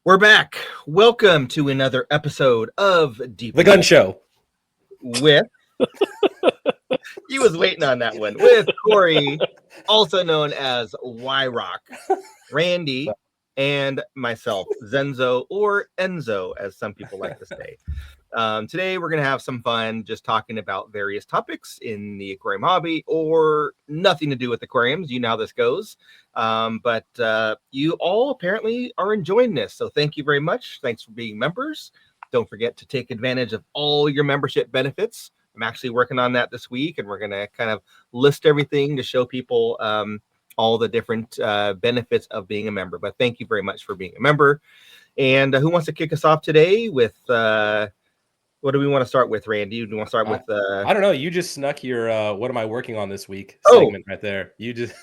We're back. Welcome to another episode of Deep The Gun Show. With he was waiting on that one with Corey, also known as Y-Rock, Randy, and myself, Zenzo or Enzo, as some people like to say. Today we're going to have some fun just talking about various topics in the aquarium hobby or nothing to do with aquariums. You know how this goes. But you all apparently are enjoying this. So thank you very much. Thanks for being members. Don't forget to take advantage of all your membership benefits. I'm actually working on that this week, and we're going to kind of list everything to show people all the different benefits of being a member. But thank you very much for being a member. And who wants to kick us off today with what do we want to start with, Randy? Do you want to start with I don't know. You just snuck your what am I working on this week segment right there. You just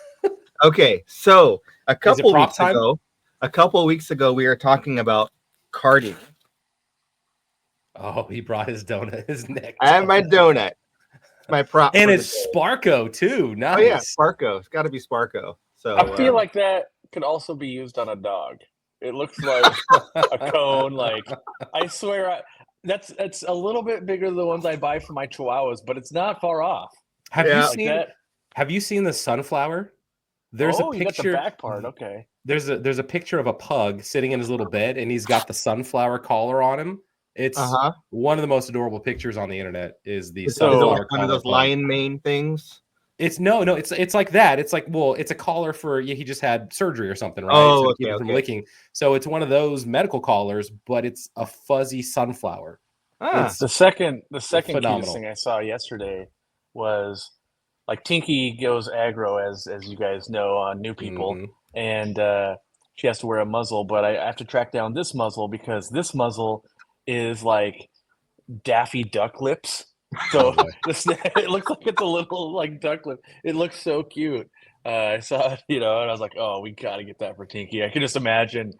Okay, so a couple of weeks ago we were talking about carding. Oh, he brought his donut, his neck. I have my donut. My prop. And it's Sparko too. Nice. Oh yeah, Sparko. It's gotta be Sparko. So I feel like that could also be used on a dog. It looks like a cone. Like I swear, that's a little bit bigger than the ones I buy for my Chihuahuas, but it's not far off. Have you seen the sunflower? There's a picture. You got the back part. Okay. There's a picture of a pug sitting in his little bed, and he's got the sunflower collar on him. It's one of the most adorable pictures on the internet. Is the sunflower one of those lion mane things? It's no, it's like that. It's like, well, it's a collar for he just had surgery or something, right? Oh, so from licking. So it's one of those medical collars, but it's a fuzzy sunflower. It's the second cutest thing I saw yesterday was like Tinky goes aggro, as you guys know, on new people, and she has to wear a muzzle. But I have to track down this muzzle because this muzzle is like Daffy Duck lips. So it looks like it's a little like duck lip. It looks so cute. I saw it, and I was like, oh, we got to get that for Tinky. I can just imagine,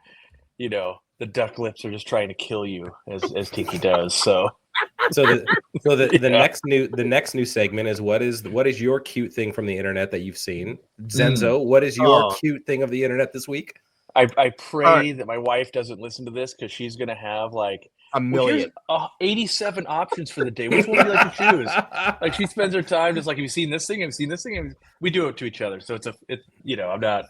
the duck lips are just trying to kill you as Tinky does. So the next new segment is what is your cute thing from the internet that you've seen? Zenzo, what is your cute thing of the internet this week? I pray that my wife doesn't listen to this because she's gonna have like a million, 87 options for the day. Which one do you like to choose? Like she spends her time just like, have you seen this thing? Have you seen this thing? And we do it to each other. So it's I'm not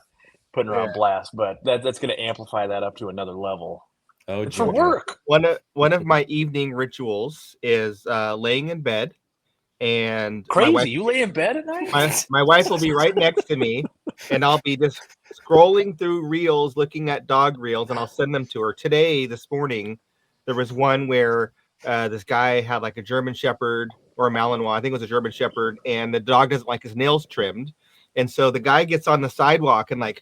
putting her on blast, but that's going to amplify that up to another level. Oh, it's for work. One of my evening rituals is laying in bed, and crazy. You lay in bed at night? My wife will be right next to me, and I'll be just scrolling through reels, looking at dog reels, and I'll send them to her. This morning, there was one where this guy had like a German Shepherd or a Malinois. I think it was a German Shepherd, and the dog doesn't like his nails trimmed. And so the guy gets on the sidewalk and like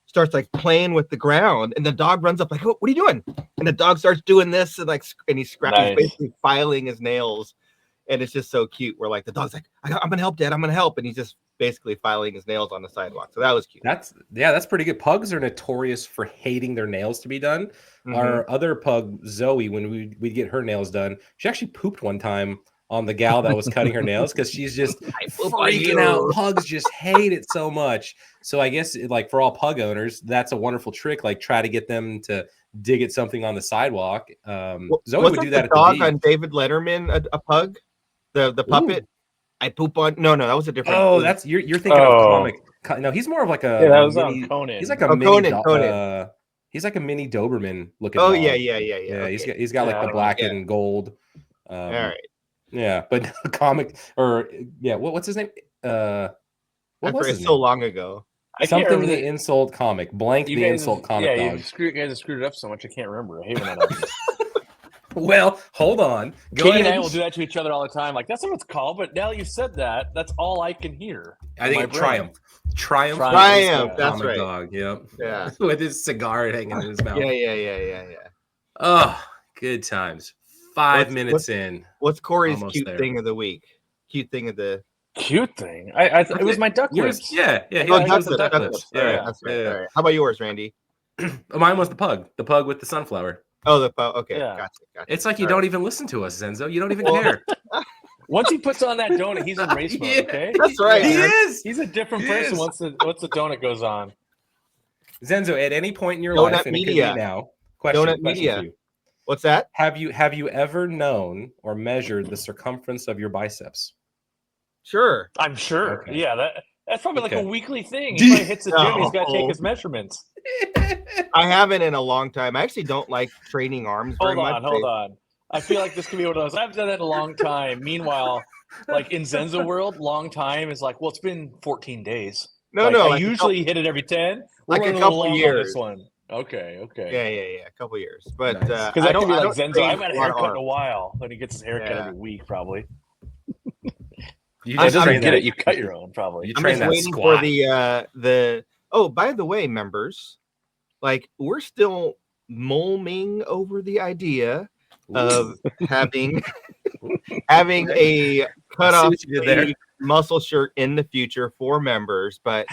starts like playing with the ground, and the dog runs up like, "Oh, what are you doing?" And the dog starts doing this and he's scratching, basically filing his nails. And it's just so cute. Where like the dog's like, "I'm gonna help, Dad. I'm gonna help," and he's just basically filing his nails on the sidewalk. So that was cute. That's pretty good. Pugs are notorious for hating their nails to be done. Our other pug, Zoe, when we'd get her nails done, she actually pooped one time on the gal that was cutting her nails because she's just freaking out. Pugs just hate it so much. So I guess like for all pug owners, that's a wonderful trick. Like try to get them to dig at something on the sidewalk. Zoe would do that. The dog on David Letterman, a pug, the puppet. Ooh. I poop on. No, that was a different. Oh, that's you're thinking of comic. No, he's more of like a. Yeah, that was on Conan. He's like a mini. Conan. He's like a mini Doberman looking. Oh dog. Yeah. Okay. He's got like the black and gold. All right. Yeah, but comic or what's his name? What was his name? So long ago. Something the insult comic. Blank the insult comic. Yeah, dog. You guys have screwed it up so much I can't remember. I hate when that happens. Well, hold on. Katie and I will do that to each other all the time. Like, that's not what it's called, but now you said that, that's all I can hear. I think it's Triumph. Triumph. That's right. Dog. Yep. Yeah. With his cigar hanging in his mouth. Yeah. Oh, good times. 5 minutes in. What's Corey's cute thing of the week? Cute thing? It was my duck lips. Yeah. He was the duck lips. Yeah, that's right. All right. How about yours, Randy? Mine was the pug with the sunflower. Oh, the pug. Okay, yeah. Gotcha. It's like you don't even listen to us, Zenzo. You don't even care. Once he puts on that donut, he's in race mode. Okay, that's right. He is. He's a different person once the donut goes on. Zenzo, at any point in your life, and it could be now, Donut Media. For you. What's that? Have you ever known or measured the circumference of your biceps? Sure. I'm sure. Okay. Yeah, that's probably like a weekly thing. He probably hits the gym. He's got to take his measurements. I haven't in a long time. I actually don't like training arms very much. Hold on. I feel like this could be one of those. I've done it a long time. Meanwhile, like in Zenzo world, long time is like, well, it's been 14 days. No, like, no. I like usually hit it every 10. We're like a running couple long years. on this one. Okay. Yeah. A couple years. But because that could be like Zenzo. I haven't had a haircut in a while. Then he gets his haircut every week, probably. You just doesn't get it. You cut your own, probably. You I'm train just that waiting squat. for the. Oh, by the way, members, like we're still mulming over the idea of having a cutoff muscle shirt in the future for members. But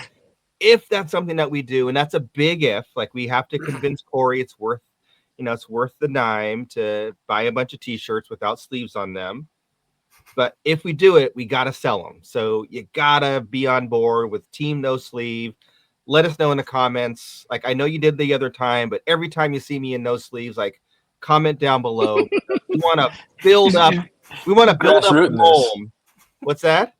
if that's something that we do, and that's a big if, like we have to convince Corey it's worth the dime to buy a bunch of t-shirts without sleeves on them. But if we do it, we got to sell them. So you got to be on board with Team No Sleeve. Let us know in the comments. Like, I know you did the other time, but every time you see me in no sleeves, like, comment down below. We want to build up. We want to build up the Mulm. What's that?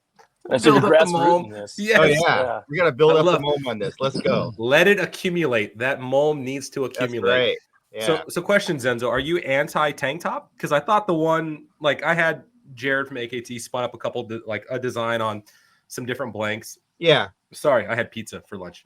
Build up the Mulm. Yes. Oh, yeah. We got to build up the Mulm on this. Let's go. Let it accumulate. That Mulm needs to accumulate. That's right. Yeah. So question, Zenzo, are you anti-tank top? Because I thought the one, like I had Jared from AKT spun up a design on some different blanks. Yeah. Sorry, I had pizza for lunch.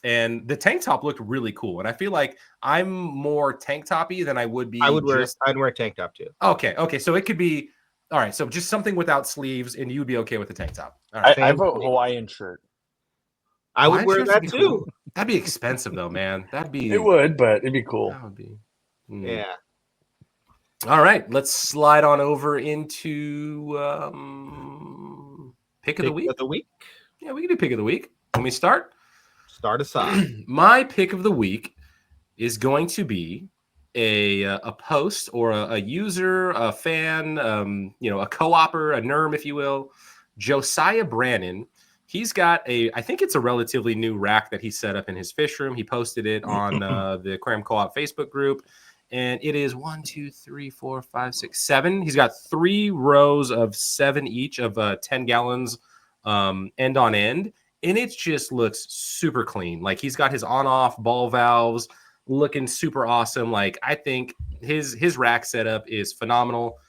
And the tank top looked really cool. And I feel like I'm more tank toppy than I would be. I'd wear a tank top too. Okay. So it could be all right. So just something without sleeves, and you'd be okay with the tank top. All right. I vote Hawaiian shirt. I would wear that too. Cool. That'd be expensive though, man. It would, but it'd be cool. That would be. Yeah. All right, let's slide on over into pick of the week. Yeah, we can do pick of the week. Let me start. Start us off. My pick of the week is going to be a post or a user, a fan, a co-opper, a NERM, if you will. Josiah Brannon. He's got I think it's a relatively new rack that he set up in his fish room. He posted it on the Aquarium Co-op Facebook group. And it is 1, 2, 3, 4, 5, 6, 7. He's got 3 rows of 7 each of 10 gallons end on end. And it just looks super clean. Like he's got his on-off ball valves looking super awesome. Like I think his rack setup is phenomenal.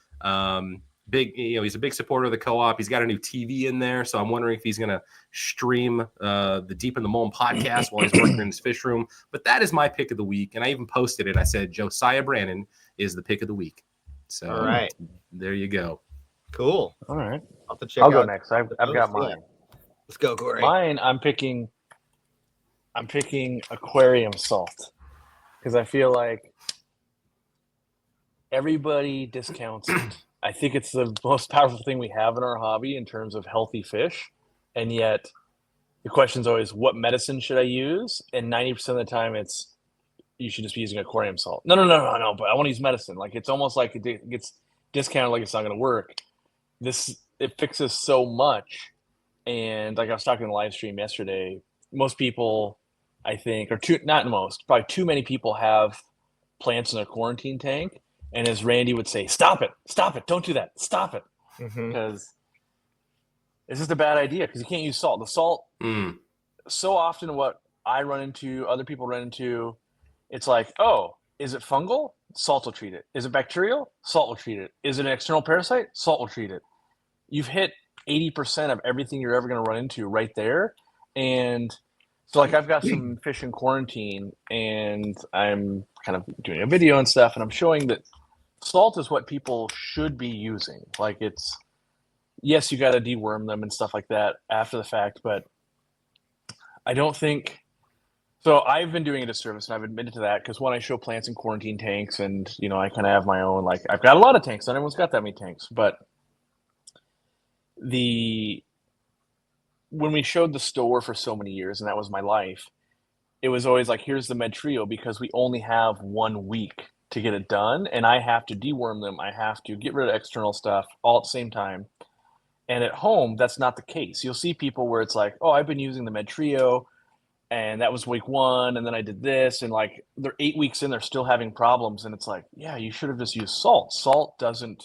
He's a big supporter of the co-op. He's got a new TV in there. So I'm wondering if he's going to stream the Deep in the Mulm podcast while he's working in his fish room. But that is my pick of the week. And I even posted it. I said, Josiah Brannon is the pick of the week. So all right, there you go. Cool. All right. I'll go next. I've got mine. Yeah. Let's go, Corey. Mine, I'm picking Aquarium salt because I feel like everybody discounts it. I think it's the most powerful thing we have in our hobby in terms of healthy fish. And yet the question is always, what medicine should I use? And 90% of the time it's, you should just be using aquarium salt. No, but I want to use medicine. Like it's almost like it gets discounted like it's not going to work. It fixes so much. And like I was talking in the live stream yesterday, most people, I think, probably too many people have plants in a quarantine tank. And as Randy would say, stop it, don't do that, stop it. Because it's just a bad idea because you can't use salt. The salt, so often what I run into, other people run into, it's like, oh, is it fungal? Salt will treat it. Is it bacterial? Salt will treat it. Is it an external parasite? Salt will treat it. You've hit 80% of everything you're ever going to run into right there. And so like I've got some fish in quarantine and I'm kind of doing a video and stuff and I'm showing that salt is what people should be using. Like it's, yes, you got to deworm them and stuff like that after the fact, but I don't think, so I've been doing a disservice and I've admitted to that because when I show plants in quarantine tanks and, I kind of have my own, like I've got a lot of tanks. Not everyone's got that many tanks, but when we showed the store for so many years, and that was my life, it was always like, here's the Med Trio because we only have 1 week to get it done. And I have to deworm them. I have to get rid of external stuff all at the same time. And at home, that's not the case. You'll see people where it's like, oh, I've been using the Med Trio and that was week 1, and then I did this, and like they're 8 weeks in, they're still having problems, and it's like, yeah, you should have just used salt. Salt doesn't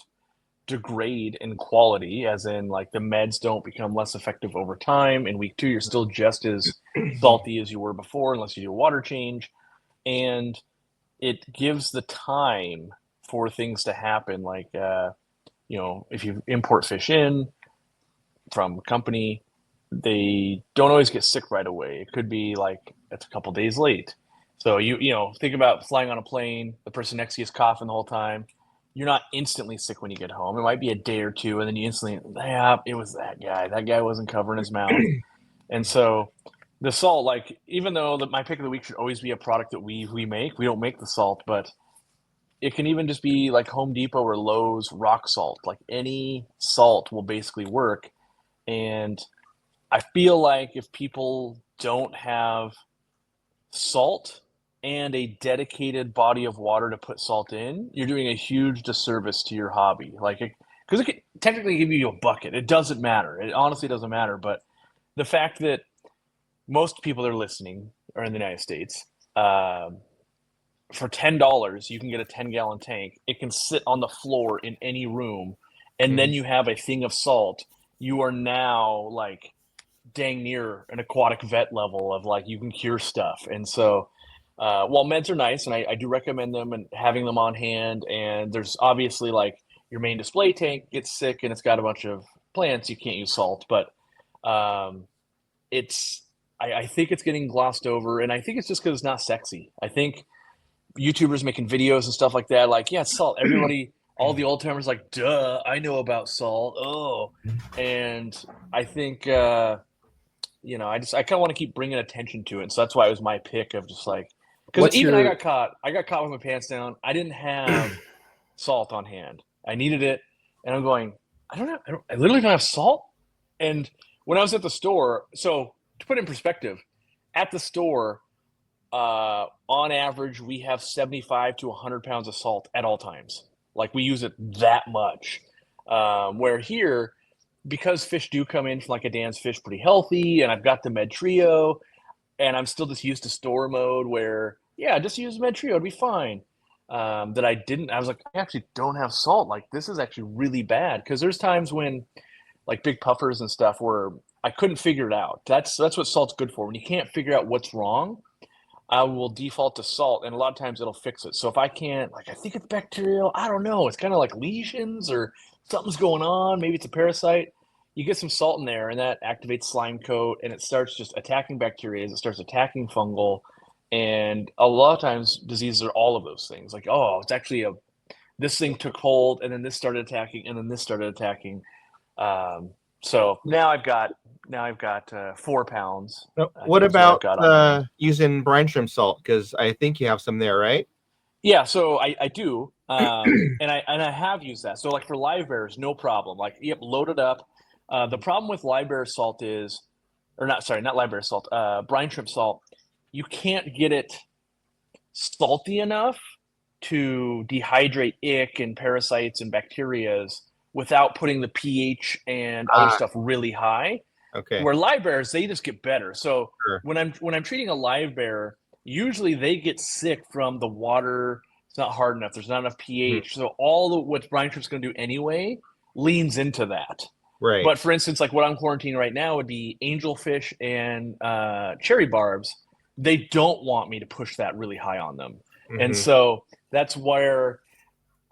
degrade in quality, as in like the meds don't become less effective over time. In week 2, you're still just as salty as you were before, unless you do a water change, and it gives the time for things to happen. Like, if you import fish in from a company, they don't always get sick right away. It could be like it's a couple days late. So think about flying on a plane, the person next to you is coughing the whole time. You're not instantly sick when you get home. It might be a day or two, and then you instantly, yeah, it was that guy. That guy wasn't covering his mouth. And so the salt, like, even though my pick of the week should always be a product that we make, we don't make the salt, but it can even just be like Home Depot or Lowe's rock salt. Like any salt will basically work. And I feel like if people don't have salt and a dedicated body of water to put salt in, you're doing a huge disservice to your hobby. Like, because it could technically give you a bucket. It doesn't matter. It honestly doesn't matter. But the fact that most people that are listening are in the United States, for $10, you can get a 10-gallon tank. It can sit on the floor in any room, and then you have a thing of salt. You are now like dang near an aquatic vet level of like you can cure stuff. And so while meds are nice, and I do recommend them and having them on hand, and there's obviously like your main display tank gets sick and it's got a bunch of plants, you can't use salt, but I think it's getting glossed over, and I think it's just because it's not sexy. I think YouTubers making videos and stuff like that, like, yeah, it's salt. Everybody, all the old timers, like, duh, I know about salt. Oh, and I think I kind of want to keep bringing attention to it. And so that's why it was my pick of just like, because I got caught with my pants down. I didn't have salt on hand. I needed it, and I'm going, I literally don't have salt. And when I was at the store, so to put it in perspective, at the store, on average, we have 75 to 100 pounds of salt at all times. Like, we use it that much. Where here, because fish do come in from like a Dan's Fish pretty healthy, and I've got the Med Trio, and I'm still just used to store mode where, yeah, just use Med Trio, it'd be fine. I was like, I actually don't have salt. Like, this is actually really bad. Because there's times when, like, big puffers and stuff where I couldn't figure it out. That's what salt's good for. When you can't figure out what's wrong, I will default to salt, and a lot of times it'll fix it. So if I can't, like, I think it's bacterial, I don't know, it's kind of like lesions or something's going on, maybe it's a parasite, you get some salt in there, and that activates slime coat, and it starts just attacking bacteria, it starts attacking fungal, and a lot of times diseases are all of those things. Like, oh, it's actually this thing took hold, and then this started attacking, and then this started attacking. So now I've got 4 pounds. What about using brine shrimp salt? Because I think you have some there, right? Yeah, so I do, and I have used that. So like for live bears, no problem. Like, yep, load it up. The problem with live bear salt is, not live bear salt, brine shrimp salt. You can't get it salty enough to dehydrate ick and parasites and bacterias without putting the pH and other stuff really high. Okay. Where live bears, they just get better. So when I'm treating a live bear, usually they get sick from the water. It's not hard enough. There's not enough pH. So what brine shrimp's going to do anyway leans into that. Right. But for instance, like what I'm quarantining right now would be angelfish and cherry barbs. They don't want me to push that really high on them. And so that's where,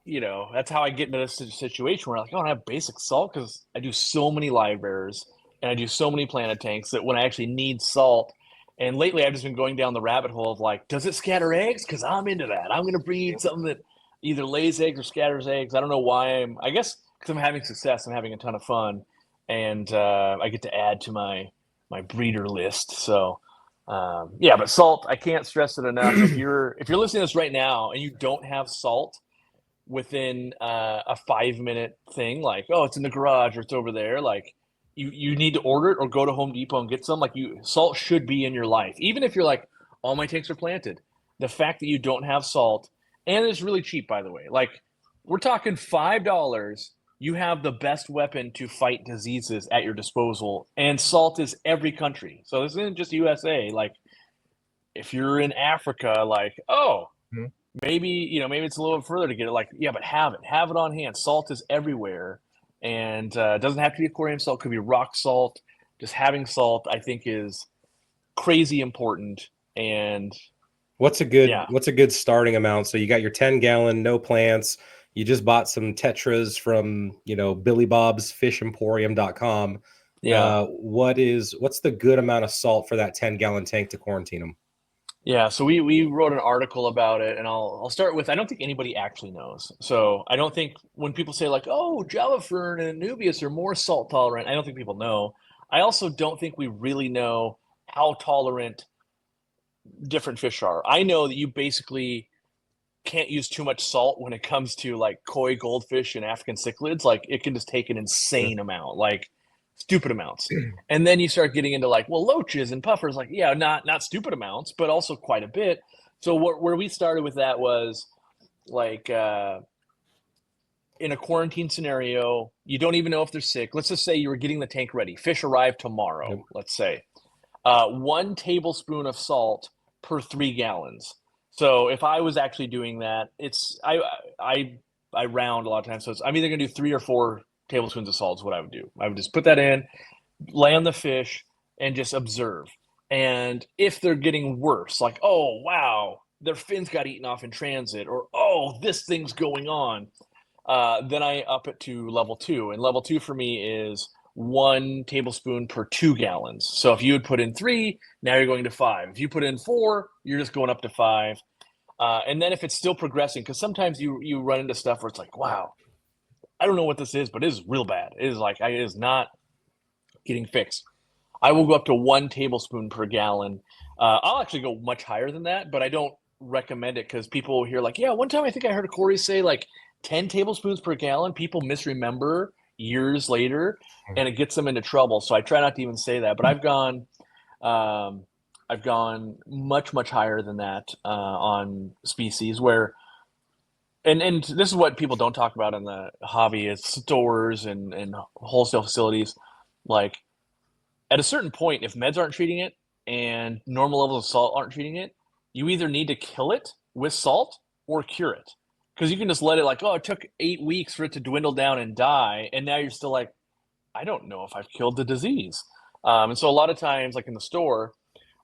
that's how I get into this situation where I don't have basic salt, because I do so many live bears and I do so many planted tanks that when I actually need salt. And lately I've just been going down the rabbit hole of like, does it scatter eggs? Because I'm into that. I'm going to breed something that either lays eggs or scatters eggs. I don't know why. I guess because I'm having success. I'm having a ton of fun. And I get to add to my breeder list. So but salt, I can't stress it enough. If you're listening to this right now and you don't have salt within a 5-minute thing, like, oh, it's in the garage or it's over there, like, you need to order it or go to Home Depot and get some. Like, salt should be in your life. Even if you're like, all my tanks are planted, the fact that you don't have salt, and it's really cheap, by the way, like, we're talking $5, you have the best weapon to fight diseases at your disposal, and salt is every country. So this isn't just USA. Like, if you're in Africa, like, oh, Mhm. maybe it's a little further to get it. Like, yeah, but have it on hand. Salt is everywhere, and it doesn't have to be aquarium salt. It could be rock salt. Just having salt, I think, is crazy important. And what's a good starting amount? So you got your 10-gallon, no plants. You just bought some tetras from, Billy Bob's fishemporium.com. yeah. What's the good amount of salt for that 10-gallon tank to quarantine them? Yeah, so we wrote an article about it, and I'll start with, I don't think anybody actually knows. So I don't think when people say like, oh, Java Fern and Anubias are more salt tolerant, I don't think people know. I also don't think we really know how tolerant different fish are. I know that you basically can't use too much salt when it comes to like koi goldfish and African cichlids. Like it can just take an insane amount, like stupid amounts. And then you start getting into like, well, loaches and puffers, like, yeah, not stupid amounts, but also quite a bit. So where we started with that was like in a quarantine scenario, you don't even know if they're sick. Let's just say you were getting the tank ready. Fish arrive tomorrow, Yep. let's say. 1 tablespoon of salt per 3 gallons. So if I was actually doing that, I round a lot of times. So I'm either gonna do 3 or 4 tablespoons of salt is what I would do. I would just put that in, lay on the fish, and just observe. And if they're getting worse, like, oh wow, their fins got eaten off in transit, or oh, this thing's going on, then I up it to level 2. And level 2 for me is 1 tablespoon per 2 gallons. So if you would put in 3, now you're going to 5. If you put in 4, you're just going up to 5. And then if it's still progressing, because sometimes you run into stuff where it's like, wow, I don't know what this is, but it is real bad. It is not getting fixed. I will go up to 1 tablespoon per gallon. I'll actually go much higher than that, but I don't recommend it because people will hear like, yeah, one time I think I heard Corey say like 10 tablespoons per gallon. People misremember years later, and it gets them into trouble. So I try not to even say that. But I've gone much higher than that on species where, and this is what people don't talk about in the hobby is stores and wholesale facilities. Like at a certain point, if meds aren't treating it and normal levels of salt aren't treating it, you either need to kill it with salt or cure it. Because you can just let it like, oh, it took 8 weeks for it to dwindle down and die. And now you're still like, I don't know if I've killed the disease. And so a lot of times, like in the store,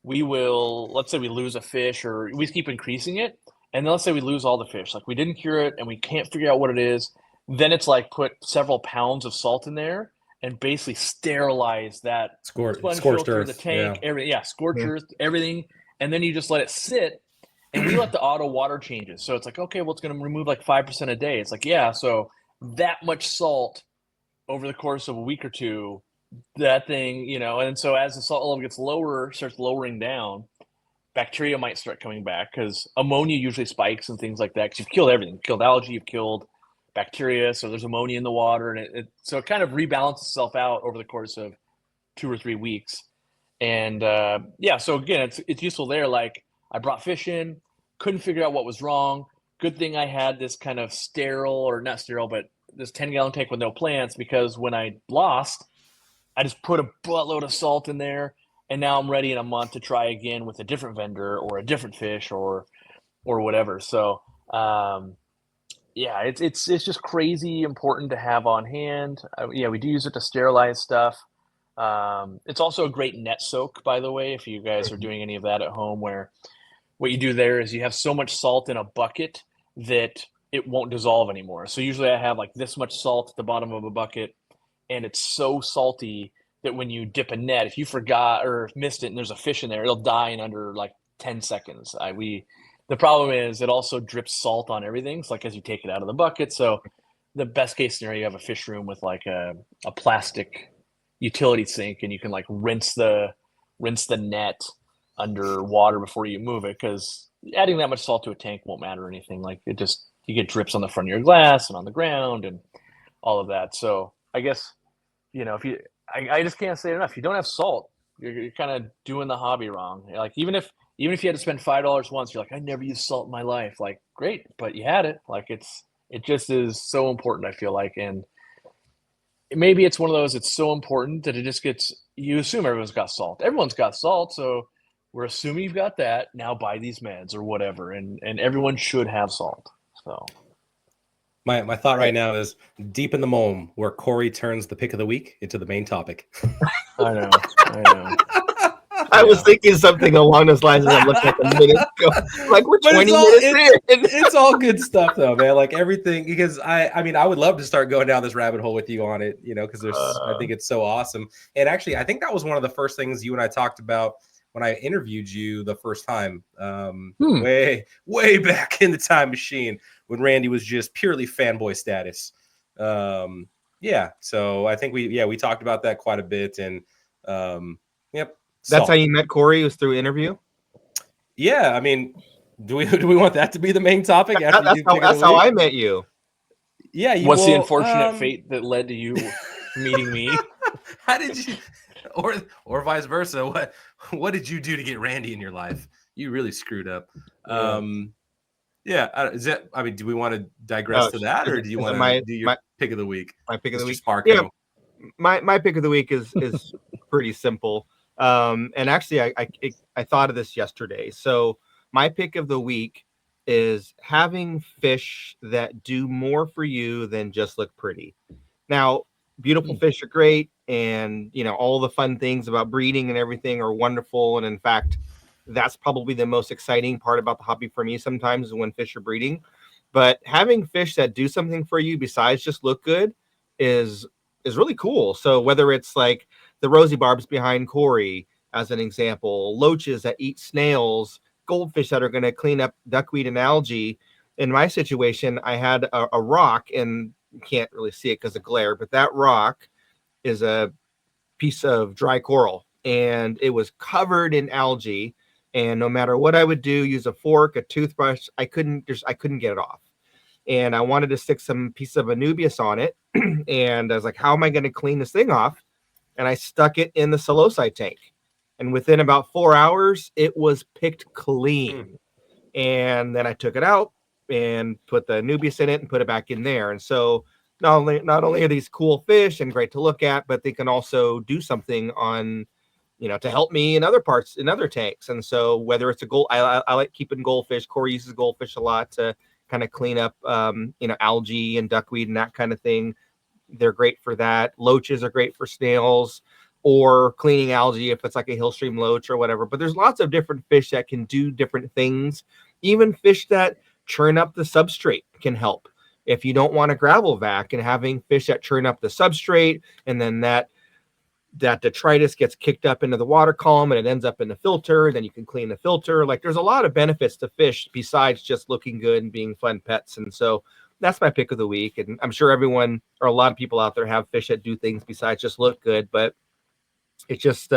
we will, let's say we lose a fish or we keep increasing it. And then let's say we lose all the fish. Like we didn't cure it and we can't figure out what it is. Then it's like put several pounds of salt in there and basically sterilize that sponge scorched filter, earth, the tank, yeah. everything. Yeah, scorched earth, everything. And then you just let it sit. And we let the auto water changes. So it's like, okay, well, it's going to remove like 5% a day. It's like, yeah, so that much salt over the course of a week or two, that thing, and so as the salt level gets lower, starts lowering down, bacteria might start coming back because ammonia usually spikes and things like that because you've killed everything. You've killed algae, you've killed bacteria, so there's ammonia in the water, and so it kind of rebalances itself out over the course of 2 or 3 weeks. And so again, it's useful there. Like I brought fish in, couldn't figure out what was wrong. Good thing I had this kind of sterile, or not sterile, but this 10-gallon tank with no plants, because when I lost, I just put a buttload of salt in there, and now I'm ready in a month to try again with a different vendor or a different fish or whatever. So it's just crazy important to have on hand. We do use it to sterilize stuff. It's also a great net soak, by the way, if you guys are doing any of that at home, where what you do there is you have so much salt in a bucket that it won't dissolve anymore. So usually I have like this much salt at the bottom of a bucket, and it's so salty that when you dip a net, if you forgot or missed it and there's a fish in there, it'll die in under like 10 seconds. The problem is it also drips salt on everything. It's like as you take it out of the bucket. So the best case scenario, you have a fish room with like a plastic utility sink, and you can like rinse the net under water before you move it, because adding that much salt to a tank won't matter or anything. Like you get drips on the front of your glass and on the ground and all of that. So I guess, I just can't say it enough. If you don't have salt, you're kind of doing the hobby wrong. Like even if you had to spend $5 once, you're like, I never used salt in my life. Like, great, but you had it. Like it just is so important, I feel like. And maybe it's one of those, it's so important that it just gets, you assume everyone's got salt. Everyone's got salt. So we're assuming you've got that. Now buy these meds or whatever, and everyone should have salt. So my thought right now is deep in the Mulm, where Corey turns the pick of the week into the main topic. I know. I was thinking something along those lines as I looked at the minutes ago. Like, we're 20 minutes in. It's all good stuff, though, man. Like everything, because I mean, I would love to start going down this rabbit hole with you on it, because I think it's so awesome. And actually, I think that was one of the first things you and I talked about when I interviewed you the first time, way back in the time machine when Randy was just purely fanboy status. So I think we talked about that quite a bit, and yep. That's how you met Corey, was through interview? Yeah, I mean, do we want that to be the main topic? That's how I met you. Yeah. What's the unfortunate fate that led to you meeting me? How did you, or vice versa? What did you do to get Randy in your life? You really screwed up. Is that? I mean, do we want to digress to that, or do you want to do your pick of the week? My pick of the week. Sparko. Yeah, my pick of the week is pretty simple. And actually, I thought of this yesterday. So my pick of the week is having fish that do more for you than just look pretty. Now, beautiful fish are great, and all the fun things about breeding and everything are wonderful. And in fact, that's probably the most exciting part about the hobby for me sometimes, is when fish are breeding. But having fish that do something for you besides just look good is really cool. So whether it's like the rosy barbs behind Corey, as an example, loaches that eat snails, goldfish that are going to clean up duckweed and algae. In my situation, I had a rock, and you can't really see it because of glare, but that rock is a piece of dry coral, and it was covered in algae. And no matter what I would do, use a fork, a toothbrush, I couldn't get it off. And I wanted to stick some piece of Anubias on it. And I was like, how am I going to clean this thing off? And I stuck it in the Psilocybin tank. And within about 4 hours, it was picked clean. And then I took it out and put the Anubias in it and put it back in there. And so not only are these cool fish and great to look at, but they can also do something on, to help me in other parts, in other tanks. And so whether it's a gold, I like keeping goldfish. Corey uses goldfish a lot to kind of clean up, algae and duckweed and that kind of thing. They're great for that. Loaches are great for snails, or cleaning algae if it's like a hillstream loach or whatever. But there's lots of different fish that can do different things. Even fish that churn up the substrate can help. If you don't want a gravel vac, and having fish that churn up the substrate, and then that detritus gets kicked up into the water column and it ends up in the filter, and then you can clean the filter. Like, there's a lot of benefits to fish besides just looking good and being fun pets. And so that's my pick of the week. And I'm sure everyone, or a lot of people out there, have fish that do things besides just look good, but it just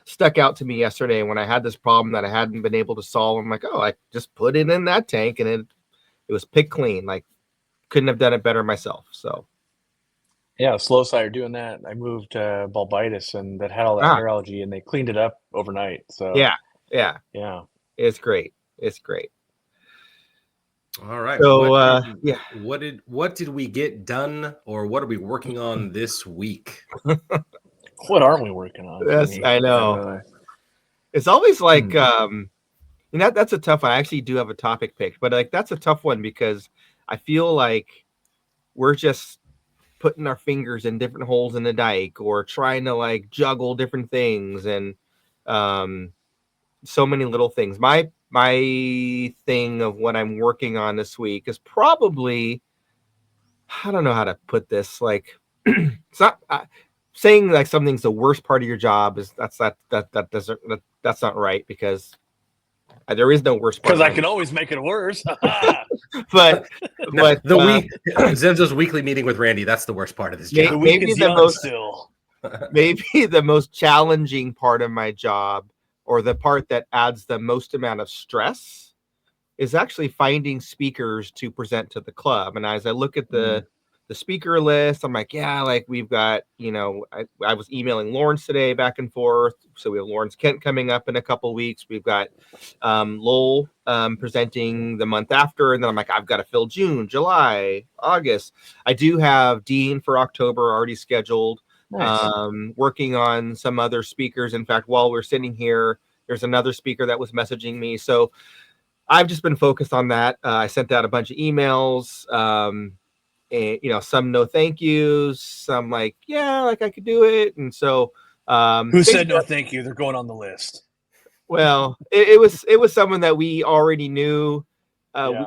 stuck out to me yesterday when I had this problem that I hadn't been able to solve. I'm like, oh, I just put it in that tank and it was picked clean. Like, couldn't have done it better myself. So yeah, Psilocybin are doing that. I moved bulbitis, and that had all that hair algae, and they cleaned it up overnight. So yeah, it's great. All right. So what did we get done, or what are we working on this week? What aren't we working on? Yes, I know. It's always like that's a tough one. I actually do have a topic picked, but like that's a tough one because I feel like we're just putting our fingers in different holes in the dike, or trying to like juggle different things, and so many little things. My thing of what I'm working on this week is probably, I don't know how to put this. Like, it's not saying like something's the worst part of your job is that's not right, because there is no worst part. Because I can always make it worse. but Zenzo's weekly meeting with Randy, that's the worst part of this job. Maybe the most challenging part of my job, or the part that adds the most amount of stress, is actually finding speakers to present to the club. And as I look at the speaker list, I'm like, we've got, I was emailing Lawrence today back and forth. So we have Lawrence Kent coming up in a couple of weeks. We've got Lowell presenting the month after. And then I'm like, I've got to fill June, July, August. I do have Dean for October already scheduled. Nice. Working on some other speakers. In fact, while we're sitting here, There's another speaker that was messaging me. So I've just been focused on that. I sent out a bunch of emails, and some no thank yous, some like, yeah, like I could do it. And so who said no thank you? They're going on the list. Well, it was someone that we already knew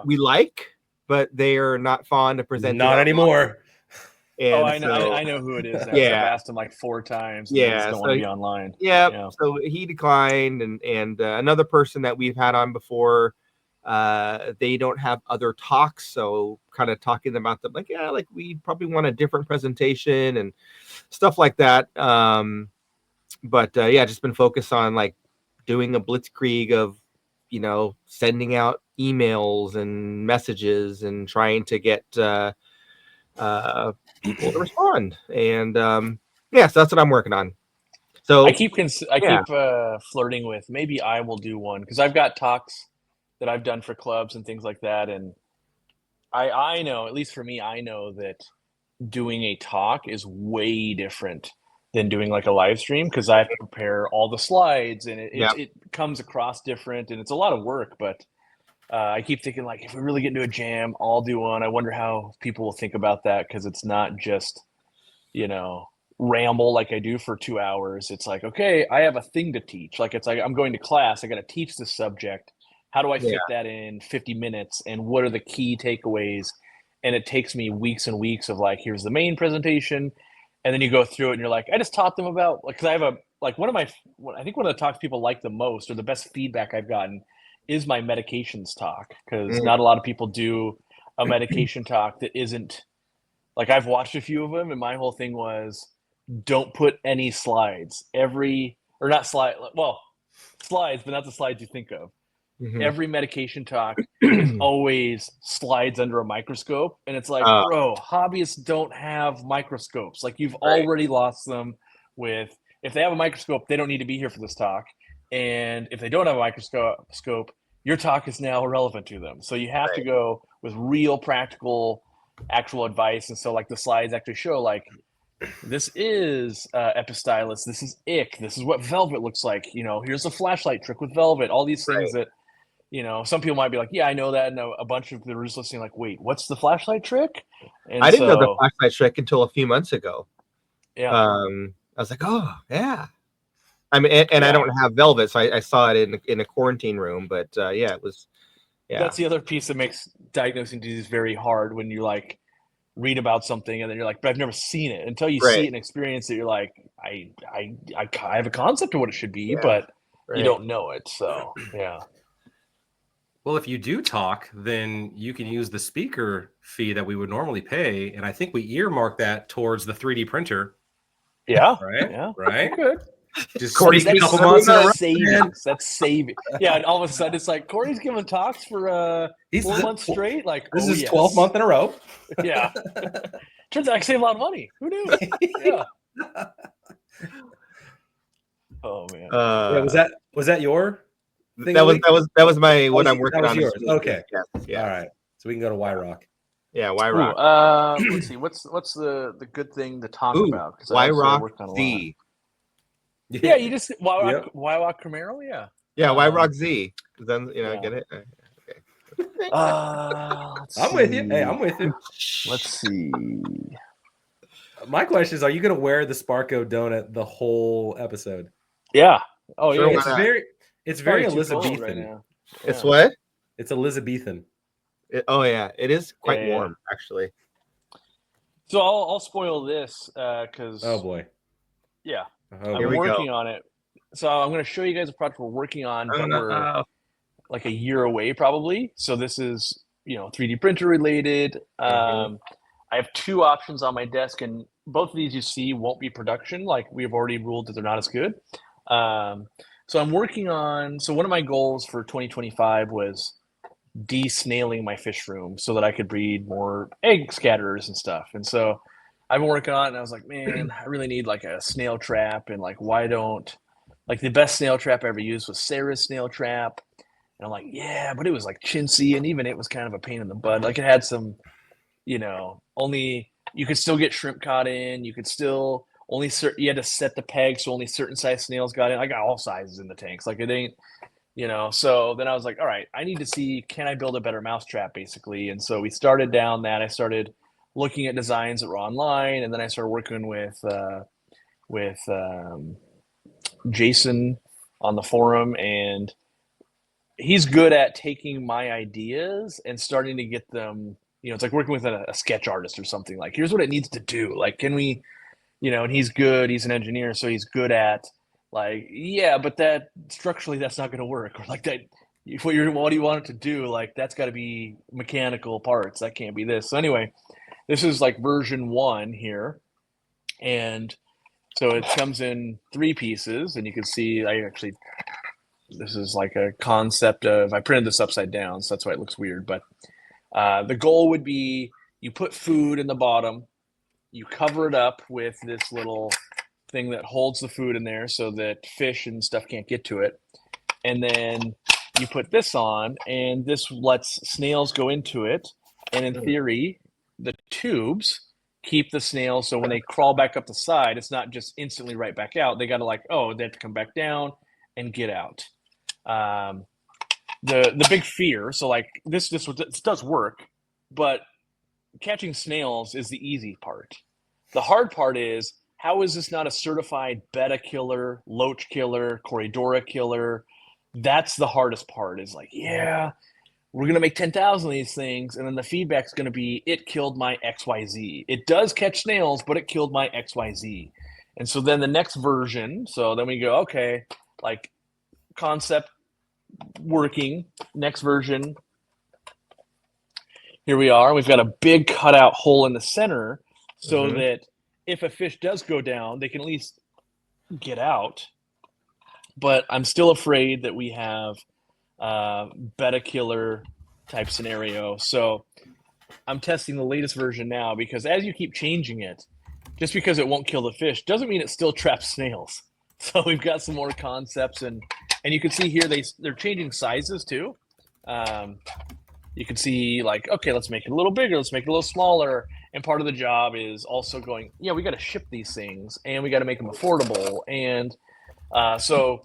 we like, but they are not fond of presenting. Not anymore. And I know who it is. I've asked him like 4 times. And they just don't want to be online. Yeah. So he declined, and another person that we've had on before, they don't have other talks, so kind of talking about them like, like we probably want a different presentation and stuff like that. But just been focused on like doing a blitzkrieg of sending out emails and messages and trying to get people to respond, and so that's what I'm working on. So I keep flirting with maybe I will do one, because I've got talks that I've done for clubs and things like that, and I know, at least for me, I know that doing a talk is way different than doing like a live stream, because I have to prepare all the slides, and it comes across different, and it's a lot of work. But I keep thinking, like, if we really get into a jam, I'll do one. I wonder how people will think about that, because it's not just ramble like I do for 2 hours. It's like, okay, I have a thing to teach. Like, it's like I'm going to class, I got to teach this subject. How do I fit that in 50 minutes, and what are the key takeaways? And it takes me weeks and weeks of like, here's the main presentation. And then you go through it and you're like, I just taught them about, like, because I have I think one of the talks people like the most, or the best feedback I've gotten, is my medications talk. Because not a lot of people do a medication talk that isn't, like, I've watched a few of them, and my whole thing was, don't put any slides. Slides, but not the slides you think of. Mm-hmm. Every medication talk is always slides under a microscope. And it's like, bro, hobbyists don't have microscopes. Like, you've already lost them with, if they have a microscope, they don't need to be here for this talk. And if they don't have a microscope, your talk is now irrelevant to them. So you have to go with real practical, actual advice. And so, like, the slides actually show, like, this is Epistylus, this is ick, this is what velvet looks like. Here's a flashlight trick with velvet. All these things that, some people might be like, yeah, I know that. And a bunch of them are just listening like, wait, what's the flashlight trick? And I didn't know the flashlight trick until a few months ago. Yeah. I was like, oh, yeah. I mean, and I don't have velvet, so I saw it in a quarantine room. But, it was, That's the other piece that makes diagnosing disease very hard, when you, like, read about something and then you're like, but I've never seen it. Until you see it and experience it, you're like, I have a concept of what it should be, but you don't know it. So, yeah. Well, if you do talk, then you can use the speaker fee that we would normally pay, and I think we earmark that towards the 3D printer. Yeah. Right? Yeah. Right? Good. Just Corey's a couple months in a row. Savings. That's saving. Yeah, and all of a sudden it's like, Corey's giving talks for 4 months straight. Like, this is 12th month in a row. Yeah. Turns out I save a lot of money. Who knew? Yeah. Oh man. Was that your thing? That was my what I'm working on. Yours. Okay. Yeah. All right. So we can go to Y-Rock. Yeah, Y-Rock. Let's see. What's the good thing to talk about? Y-Rock Z. Yeah, you just Y-Rock Camaro. Yeah. Yeah, Y-Rock Z. Then get it. Okay. I'm with you. Hey, I'm with you. Let's see. My question is, are you going to wear the Sparko donut the whole episode? Yeah. Oh, yeah. It's very Elizabethan. Right now. It's what? It's Elizabethan. It is quite warm, actually. So I'll spoil this because. Oh boy. Yeah. I'm working on it. So I'm going to show you guys a project we're working on, but we're like a year away probably. So this is 3D printer related. I have 2 options on my desk, and both of these you see won't be production. Like, we've already ruled that they're not as good. So I'm working on. So one of my goals for 2025 was de-snailing my fish room so that I could breed more egg scatterers and stuff. And so I've been working on it, and I was like, man, I really need like a snail trap. And like, why don't, like, the best snail trap I ever used was Sarah's snail trap. And I'm like, yeah, but it was like chintzy, and even it was kind of a pain in the butt. Like, it had some, only you could still get shrimp caught in. You could still you had to set the peg so only certain size snails got in. I got all sizes in the tanks. Like it ain't, so then I was like, all right, I need to see, can I build a better mousetrap basically? And so we started down that. I started looking at designs that were online, and then I started working with Jason on the forum, and he's good at taking my ideas and starting to get them, it's like working with a sketch artist or something. Like, here's what it needs to do. Like, can we, and he's an engineer, so he's good at like, yeah, but that structurally that's not going to work, or like that. What do you want it to do? Like, that's got to be mechanical parts. That can't be this. So anyway, this is like version 1 here, and so it comes in 3 pieces, and you can see this is like a concept of, I printed this upside down, so that's why it looks weird. But the goal would be, you put food in the bottom, you cover it up with this little thing that holds the food in there so that fish and stuff can't get to it. And then you put this on, and this lets snails go into it. And in theory, the tubes keep the snails, so when they crawl back up the side, it's not just instantly right back out. They got to they have to come back down and get out. The big fear, so like this does work, but catching snails is the easy part. The hard part is, how is this not a certified betta killer, loach killer, Corydora killer? That's the hardest part, is like, yeah, we're going to make 10,000 of these things, and then the feedback's going to be, it killed my XYZ. It does catch snails, but it killed my XYZ. And so then the next version, so then we go, okay, like concept working, next version, here we are. We've got a big cutout hole in the center so that if a fish does go down, they can at least get out. But I'm still afraid that we have betta killer type scenario. So I'm testing the latest version now, because as you keep changing it, just because it won't kill the fish doesn't mean it still traps snails. So we've got some more concepts, and you can see here they're changing sizes too. You can see, like, okay, let's make it a little bigger, let's make it a little smaller. And part of the job is also going, yeah, we got to ship these things, and we got to make them affordable. And so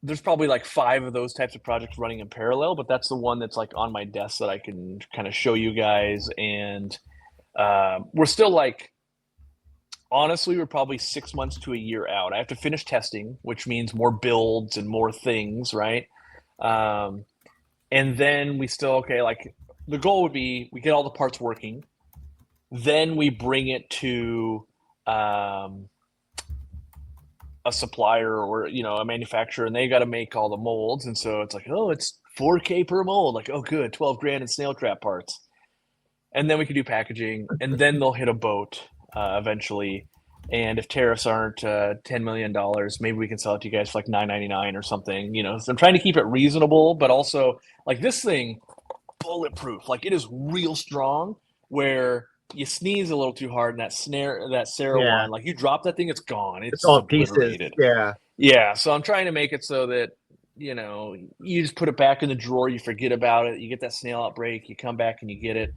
there's probably like 5 of those types of projects running in parallel, but that's the one that's like on my desk that I can kind of show you guys. And we're still like, honestly, we're probably 6 months to a year out. I have to finish testing, which means more builds and more things, right? And then we still, okay, like the goal would be, we get all the parts working, then we bring it to a supplier or, a manufacturer, and they got to make all the molds. And so it's like, oh, it's $4K per mold. Like, oh, good, 12 grand in Snail Trap parts. And then we can do packaging, and then they'll hit a boat eventually. And if tariffs aren't $10 million, maybe we can sell it to you guys for like $9.99 or something. So I'm trying to keep it reasonable, but also like this thing, bulletproof. Like, it is real strong, where you sneeze a little too hard, and that Sarah one, like you drop that thing, it's gone. It's all pieces. Yeah. So I'm trying to make it so that, you just put it back in the drawer, you forget about it, you get that snail outbreak, you come back and you get it.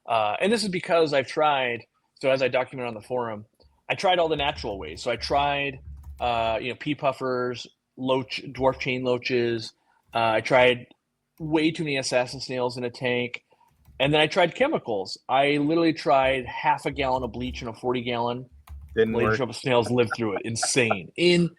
And this is because I've tried, so as I document on the forum, I tried all the natural ways. So I tried, pea puffers, dwarf chain loaches. I tried way too many assassin snails in a tank. And then I tried chemicals. I literally tried half a gallon of bleach in a 40-gallon. Didn't work. Snails lived through it. Insane. And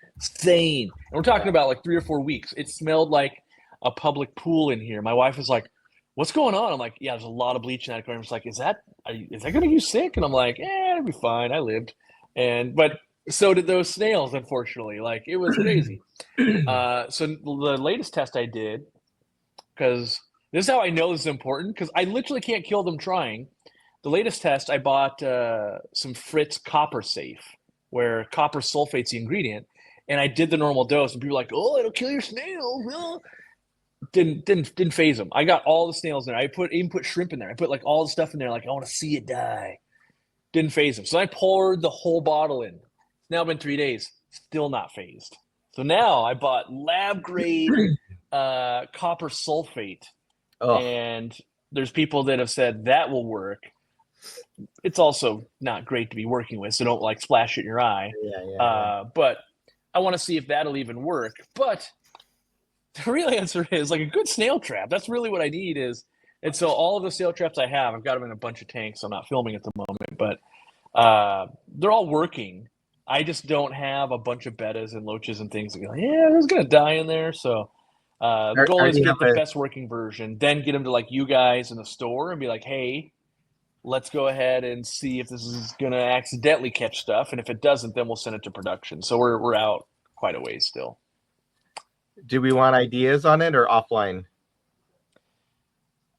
we're talking about like 3 or 4 weeks. It smelled like a public pool in here. My wife was like, what's going on? I'm like, yeah, there's a lot of bleach in that aquarium. She's like, is that going to make you sick? And I'm like, it'll be fine. I lived. But so did those snails, unfortunately. Like, it was crazy. So the latest test I did, because this is how I know this is important, because I literally can't kill them trying. The latest test, I bought some Fritz Copper Safe, where copper sulfate's the ingredient, and I did the normal dose, and people were like, oh, it'll kill your snails. Well, didn't phase them. I got all the snails in there. I even put shrimp in there. I put like all the stuff in there, like, I want to see it die. Didn't phase them. So I poured the whole bottle in. It's now been 3 days, still not phased. So now I bought lab grade copper sulfate. Oh. And there's people that have said that will work. it's also not great to be working with, so don't like splash it in your eye. Yeah. But I want to see if that'll even work. But the real answer is like a good snail trap. That's really what I need is. And so all of the snail traps I have, I've got them in a bunch of tanks. So I'm not filming at the moment, but they're all working. I just don't have a bunch of bettas and loaches and things that go, yeah, there's going to die in there. So the goal is to get the best working version, then get them to like you guys in the store and be like, hey, let's go ahead and see if this is going to accidentally catch stuff. And if it doesn't, then we'll send it to production. So we're out quite a ways still. Do we want ideas on it or offline?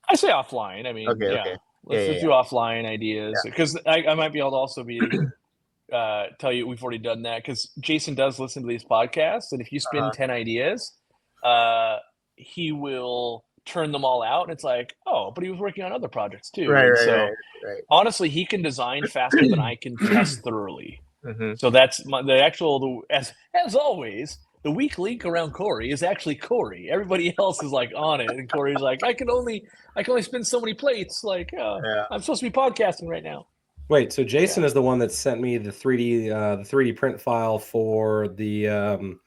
I say offline. I mean, okay. Let's do offline ideas because I might be able to also be tell you we've already done that because Jason does listen to these podcasts, and if you spin 10 ideas, he will turn them all out, and it's like, oh, but he was working on other projects too. Right. Honestly, he can design faster than I can test thoroughly. So that's as always. The weak link around Corey is actually Corey. Everybody else is like on it, and Corey's like, I can only spin so many plates. Like, I'm supposed to be podcasting right now. Wait, so Jason is the one that sent me the 3D print file for the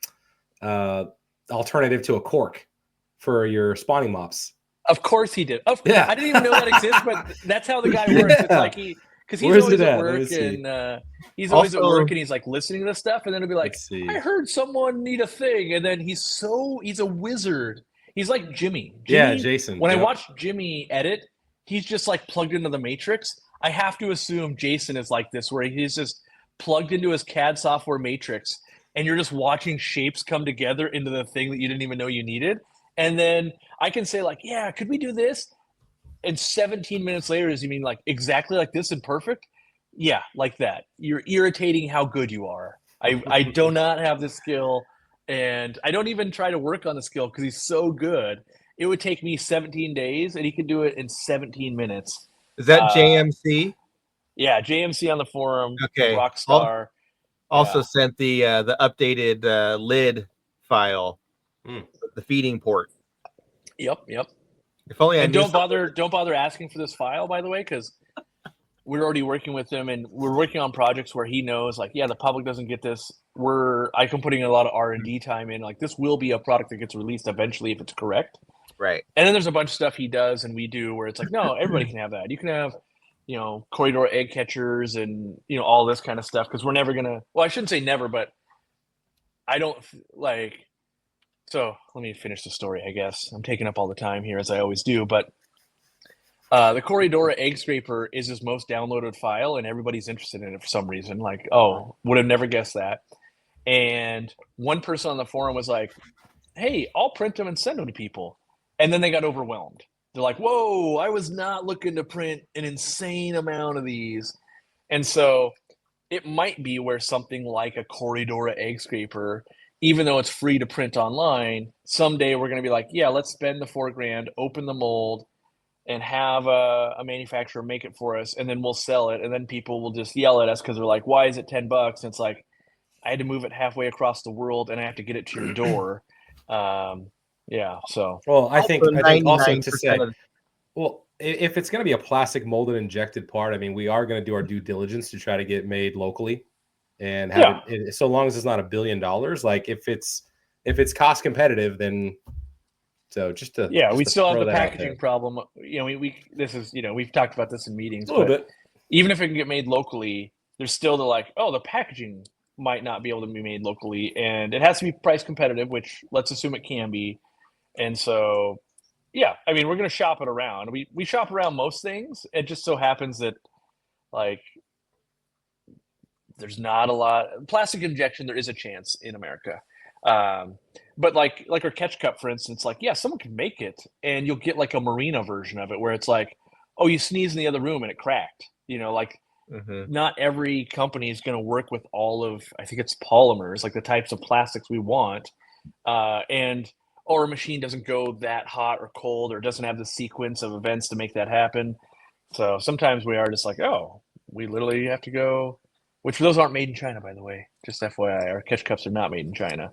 alternative to a cork for your spawning mops. Of course he did. I didn't even know that exists, but that's how the guy works. It's like because he's always at work and he's always at work and he's like listening to this stuff, and then he'll be like, I heard someone need a thing, and then he's a wizard. He's like Jimmy. Jason. When I watch Jimmy edit, he's just like plugged into the matrix. I have to assume Jason is like this, where he's just plugged into his CAD software matrix, and you're just watching shapes come together into the thing that you didn't even know you needed. And then I can say like, yeah, could we do this? And 17 minutes later, does he mean like exactly like this and perfect? Yeah, like that. You're irritating how good you are. I do not have the skill, and I don't even try to work on the skill because he's so good. It would take me 17 days, and he could do it in 17 minutes. Is that JMC? Yeah, JMC on the forum. Okay. Rockstar. Also sent the updated lid file, the feeding port. Yep. If only don't bother asking for this file, by the way, because we're already working with him, and we're working on projects where he knows, like, the public doesn't get this. I'm putting a lot of R&D time in. Like, this will be a product that gets released eventually if it's correct. Right. And then there's a bunch of stuff he does and we do where it's like, no, everybody can have that. You can have, corridor egg catchers and, all this kind of stuff. Because we're never going to, well, I shouldn't say never, but I don't like, so let me finish the story, I guess. I'm taking up all the time here as I always do. But the Corridor egg scraper is his most downloaded file and everybody's interested in it for some reason. Like, oh, would have never guessed that. And one person on the forum was like, hey, I'll print them and send them to people. And then they got overwhelmed. They're like, whoa, I was not looking to print an insane amount of these. And so it might be where something like a Corridor egg scraper, even though it's free to print online, someday we're going to be like, yeah, let's spend the $4,000, open the mold, and have a manufacturer make it for us, and then we'll sell it. And then people will just yell at us because they're like, why is it $10? And it's like, I had to move it halfway across the world, and I have to get it to your door. Yeah. So, well, I think also to say, well, if it's going to be a plastic molded injected part, I mean, we are going to do our due diligence to try to get made locally, and have it, so long as it's not $1 billion. Like if it's cost competitive, then just to we still have the packaging problem. We've talked about this in meetings a little bit. Even if it can get made locally, there's still the packaging might not be able to be made locally, and it has to be price competitive, which let's assume it can be. And so, I mean, we're going to shop it around. We shop around most things. It just so happens that, like, there's not a lot plastic injection. There is a chance in America, but like our catch cup, for instance, someone can make it, and you'll get like a marina version of it where it's like, oh, you sneeze in the other room and it cracked. Not every company is going to work with all of, I think it's polymers, like the types of plastics we want, or a machine doesn't go that hot or cold or doesn't have the sequence of events to make that happen. So sometimes we are just like, oh, we literally have to go, which those aren't made in China, by the way. Just FYI, our catch cups are not made in China.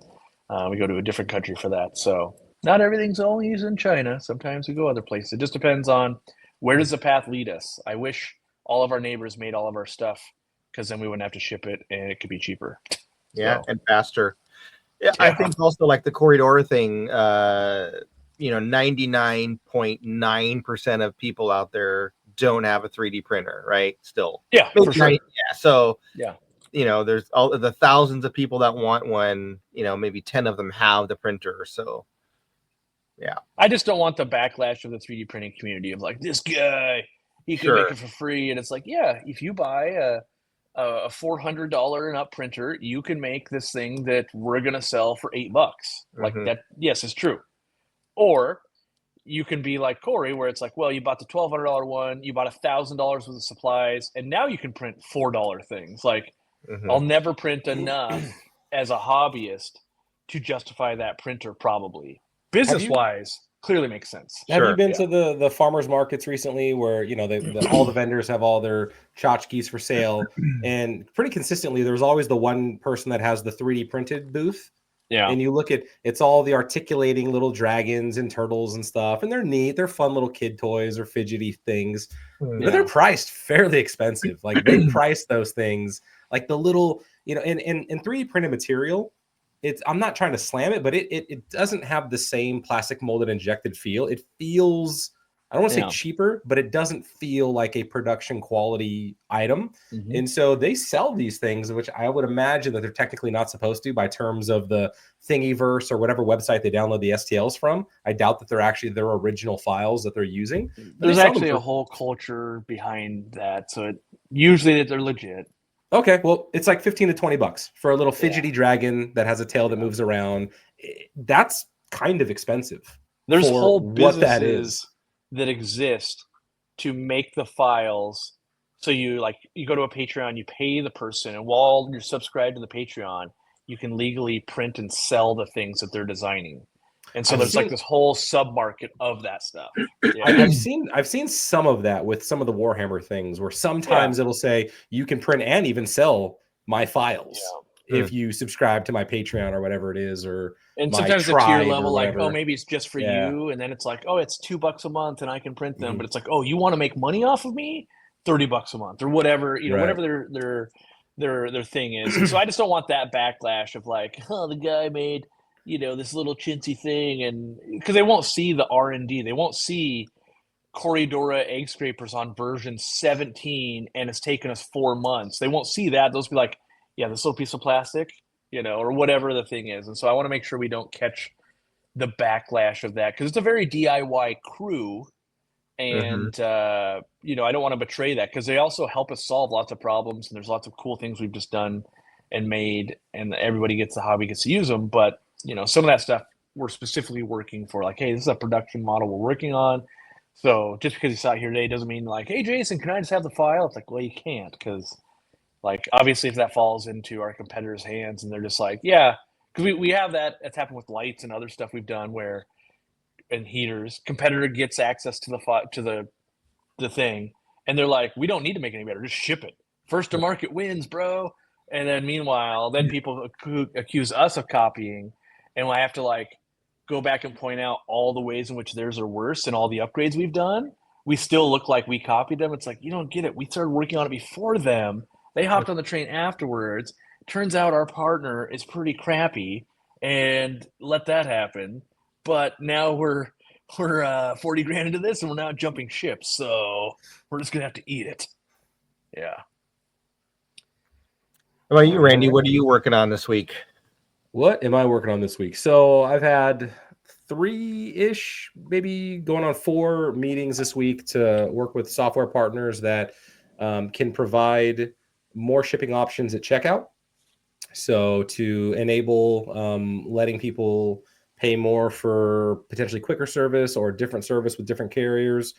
We go to a different country for that. So not everything's always in China. Sometimes we go other places. It just depends on where does the path lead us. I wish all of our neighbors made all of our stuff, because then we wouldn't have to ship it and it could be cheaper. Yeah, and faster. Yeah, I think also like the corridor thing, 99.9% of people out there don't have a 3D printer, right? Still. Yeah, for sure. Yeah. So, yeah, there's all the thousands of people that want one, maybe 10 of them have the printer. So, yeah. I just don't want the backlash of the 3D printing community of like, this guy, he can make it for free. And it's like, yeah, if you buy a $400 and up printer, you can make this thing that we're going to sell for $8. Like that. Yes, it's true. Or you can be like Corey, where it's like, well, you bought the $1,200 one, you bought $1,000 worth of supplies, and now you can print $4 things. Like, I'll never print enough as a hobbyist to justify that printer, probably. Business-wise, clearly makes sense. Have you been to the farmers markets recently where, all the vendors have all their tchotchkes for sale, and pretty consistently there's always the one person that has the 3D printed booth? Yeah. And you look at, it's all the articulating little dragons and turtles and stuff, and they're neat. They're fun little kid toys or fidgety things, but they're priced fairly expensive. Like they price those things like the little, in 3D printed material. I'm not trying to slam it, but it doesn't have the same plastic molded injected feel. It feels, I don't want to say cheaper, but it doesn't feel like a production quality item. And so they sell these things, which I would imagine that they're technically not supposed to by terms of the Thingiverse or whatever website they download the STLs from. I doubt that they're actually their original files that they're using. There's actually a whole culture behind that. So usually they're legit. Okay, well, it's like $15 to $20 for a little fidgety dragon that has a tail that moves around. That's kind of expensive. There's whole businesses that exist to make the files. So you go to a Patreon, you pay the person, and while you're subscribed to the Patreon, you can legally print and sell the things that they're designing. And so there's like this whole sub-market of that stuff. Yeah. I've seen some of that with some of the Warhammer things where sometimes it'll say you can print and even sell my files if you subscribe to my Patreon or whatever it is, and sometimes the tier level, like, oh, maybe it's just for you, and then it's like, oh, it's $2 a month and I can print them, but it's like, oh, you want to make money off of me? $30 a month or whatever, whatever their thing is. And so I just don't want that backlash of like, oh, the guy made this little chintzy thing, and because they won't see the R&D, they won't see Corridora egg scrapers on version 17, and it's taken us 4 months. They won't see that. Those be like, yeah, this little piece of plastic, or whatever the thing is. And so I want to make sure we don't catch the backlash of that, because it's a very DIY crew, and I don't want to betray that, because they also help us solve lots of problems, and there's lots of cool things we've just done and made, and everybody gets the hobby, gets to use them. But some of that stuff we're specifically working for, like, hey, this is a production model we're working on. So just because you saw it here today doesn't mean like, hey, Jason, can I just have the file? It's like, well, you can't, because like, obviously if that falls into our competitors' hands and they're just like, yeah, because we have that. That's happened with lights and other stuff we've done where, and heaters, competitor gets access to the thing, and they're like, we don't need to make it any better, just ship it. First to market wins, bro. And then meanwhile, then people accuse us of copying, and I have to like go back and point out all the ways in which theirs are worse and all the upgrades we've done. We still look like we copied them. It's like, you don't get it. We started working on it before them. They hopped on the train afterwards. Turns out our partner is pretty crappy, and let that happen. But now we're 40 grand into this, and we're now jumping ships. So we're just gonna have to eat it. Yeah. How about you, Randy? What are you working on this week? What am I working on this week? So I've had 3-ish, maybe going on 4 meetings this week to work with software partners that can provide more shipping options at checkout. So to enable letting people pay more for potentially quicker service or different service with different carriers.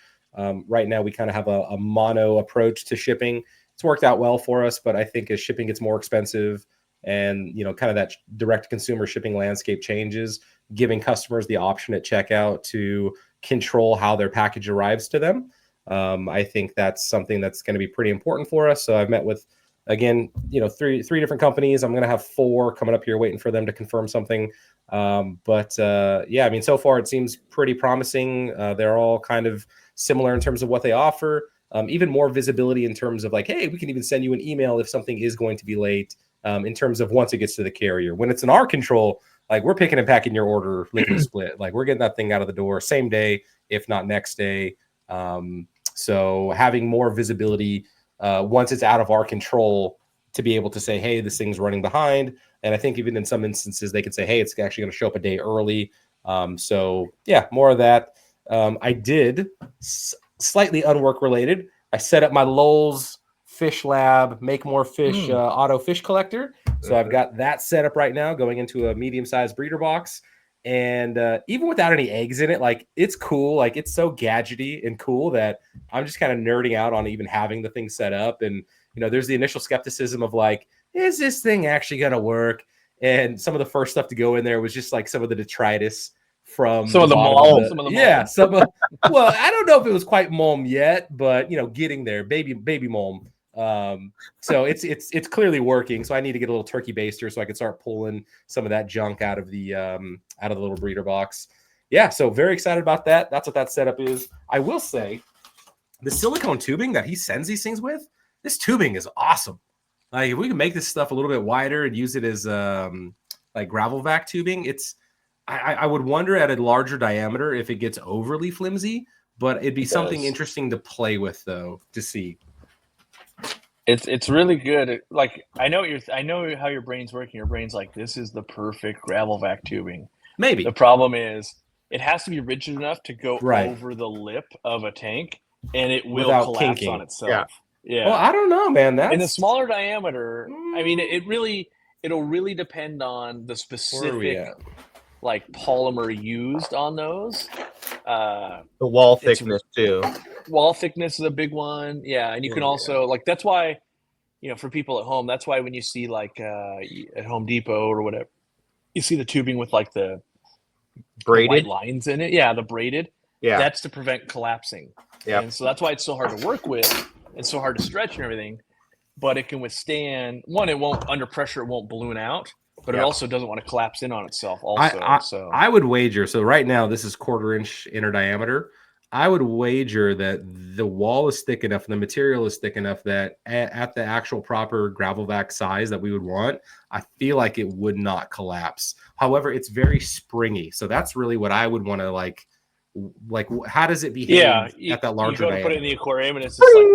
Right now, we kind of have a mono approach to shipping. It's worked out well for us, but I think as shipping gets more expensive and, kind of that direct consumer shipping landscape changes, giving customers the option at checkout to control how their package arrives to them. I think that's something that's going to be pretty important for us. So I've met with, again, 3 different companies. I'm going to have 4 coming up here waiting for them to confirm something. So far it seems pretty promising. They're all kind of similar in terms of what they offer. even more visibility in terms of like, hey, we can even send you an email if something is going to be late, in terms of once it gets to the carrier. When it's in our control, like we're picking and packing your order, lickety split. Like we're getting that thing out of the door same day, if not next day. So having more visibility once it's out of our control to be able to say, hey, this thing's running behind. And I think even in some instances, they can say, hey, it's actually going to show up a day early. So yeah, more of that. I did slightly unwork related. I set up my Lowell's Fish Lab, make more fish, auto fish collector. So I've got that set up right now, going into a medium-sized breeder box. And even without any eggs in it, like it's cool. Like it's so gadgety and cool that I'm just kind of nerding out on even having the thing set up. And, you know, there's the initial skepticism of like, is this thing actually going to work? And some of the first stuff to go in there was just like some of the detritus from some of the Mulm. Well, I don't know if it was quite Mulm yet, but you know, getting there, baby Mulm. So it's clearly working. So I need to get a little turkey baster so I can start pulling some of that junk out of the little breeder box. Yeah, so very excited about that. That's what that setup is. I will say, the silicone tubing that he sends these things with, this tubing is awesome. Like if we can make this stuff a little bit wider and use it as like gravel vac tubing, I would wonder at a larger diameter if it gets overly flimsy, but it'd be something interesting to play with though, to see. It's really good. Like I know how your brain's working. Your brain's like, this is the perfect gravel vac tubing. Maybe. The problem is it has to be rigid enough to go over the lip of a tank, and it will collapse kinking on itself. Yeah. Well, I don't know, man. In the smaller diameter, I mean, it'll really depend on the specific like polymer used on those. The wall thickness too. Wall thickness is a big one. Yeah, and you can also like that's why, you know, for people at home, that's why when you see like at Home Depot or whatever, you see the tubing with like the braided white lines in it. Yeah, the braided. Yeah, that's to prevent collapsing. Yeah, and so that's why it's so hard to work with. It's so hard to stretch and everything, but it can withstand. One, it won't under pressure. It won't balloon out. But it also doesn't want to collapse in on itself also. I would wager, so right now this is 1/4 inch inner diameter. I would wager that the wall is thick enough and the material is thick enough that at the actual proper gravel vac size that we would want, I feel like it would not collapse. However, it's very springy. So that's really what I would want to like how does it behave at that larger diameter? You go to put it in the aquarium and it's just like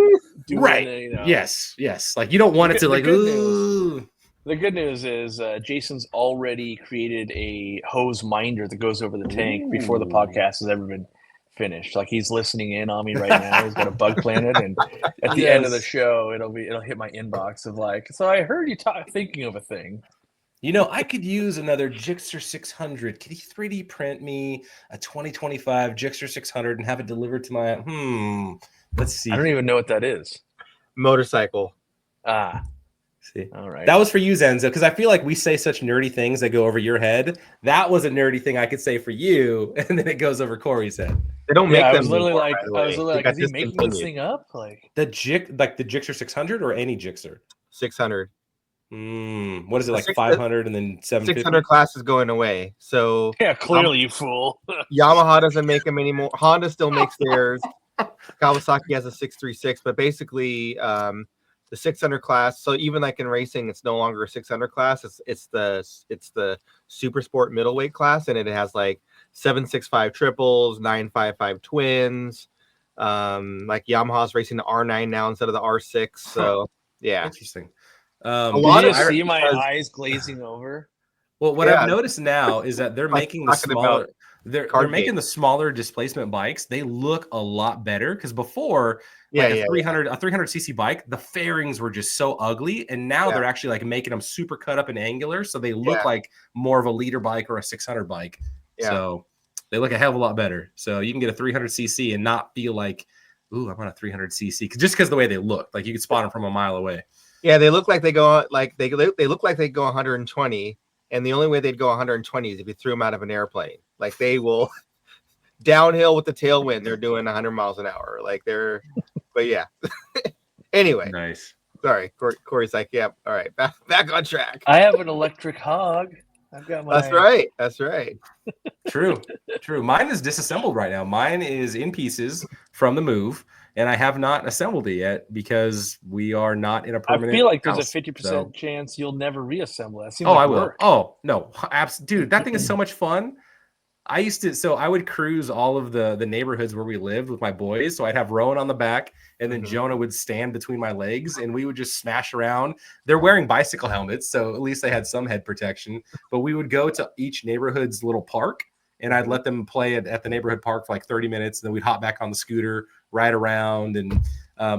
doing it, you know. Yes. Like you don't want it to like ooh. The good news is Jason's already created a hose minder that goes over the tank before the podcast has ever been finished. Like he's listening in on me right now. He's got a bug planet, and at the end of the show, it'll hit my inbox of like, so I heard you thinking of a thing. You know, I could use another Gixxer 600. Can you 3D print me a 2025 Gixxer 600 and have it delivered to my let's see. I don't even know what that is. Motorcycle. See, all right. That was for you, Zenzo, because I feel like we say such nerdy things that go over your head. That was a nerdy thing I could say for you, and then it goes over Corey's head. They don't make them. I was literally like, is he making this thing up? Like the Gixxer 600 or any Gixxer? 600. What is it, like 500 and then 750? 600 class is going away. So yeah, clearly you fool. Yamaha doesn't make them anymore. Honda still makes theirs. Kawasaki has a 636, but basically the 600 class. So even like in racing, it's no longer a 600 class. It's the super sport middleweight class, and it has like 765 triples, 955 twins. Like Yamaha's racing the R9 now instead of the R6. So yeah, interesting. Did you see my eyes glazing over? Well, what I've noticed now is that they're making the smaller. They're making the smaller displacement bikes. They look a lot better because before, a 300cc bike, the fairings were just so ugly, and now they're actually like making them super cut up and angular, so they look like more of a leader bike or a 600 bike. Yeah. So they look a hell of a lot better. So you can get a 300cc and not feel like, ooh, I'm on a 300cc, just because the way they look, like you could spot them from a mile away. Yeah, they look like they go they look like they go 120, and the only way they'd go 120 is if you threw them out of an airplane. Like they will downhill with the tailwind. They're doing 100 miles an hour. Like they're, but yeah. Anyway, nice. Sorry, Corey's like, yeah, all right, back on track. I have an electric hog. I've got my. That's right. True. Mine is disassembled right now. Mine is in pieces from the move, and I have not assembled it yet because we are not in a permanent. I feel like there's house, a 50% chance you'll never reassemble. That seems like I will. Work. Oh no, dude, that thing is so much fun. I would cruise all of the neighborhoods where we lived with my boys. So I'd have Rowan on the back, and then Jonah would stand between my legs, and we would just smash around. They're wearing bicycle helmets, so at least they had some head protection. But we would go to each neighborhood's little park, and I'd let them play at the neighborhood park for like 30 minutes, and then we'd hop back on the scooter, ride around, and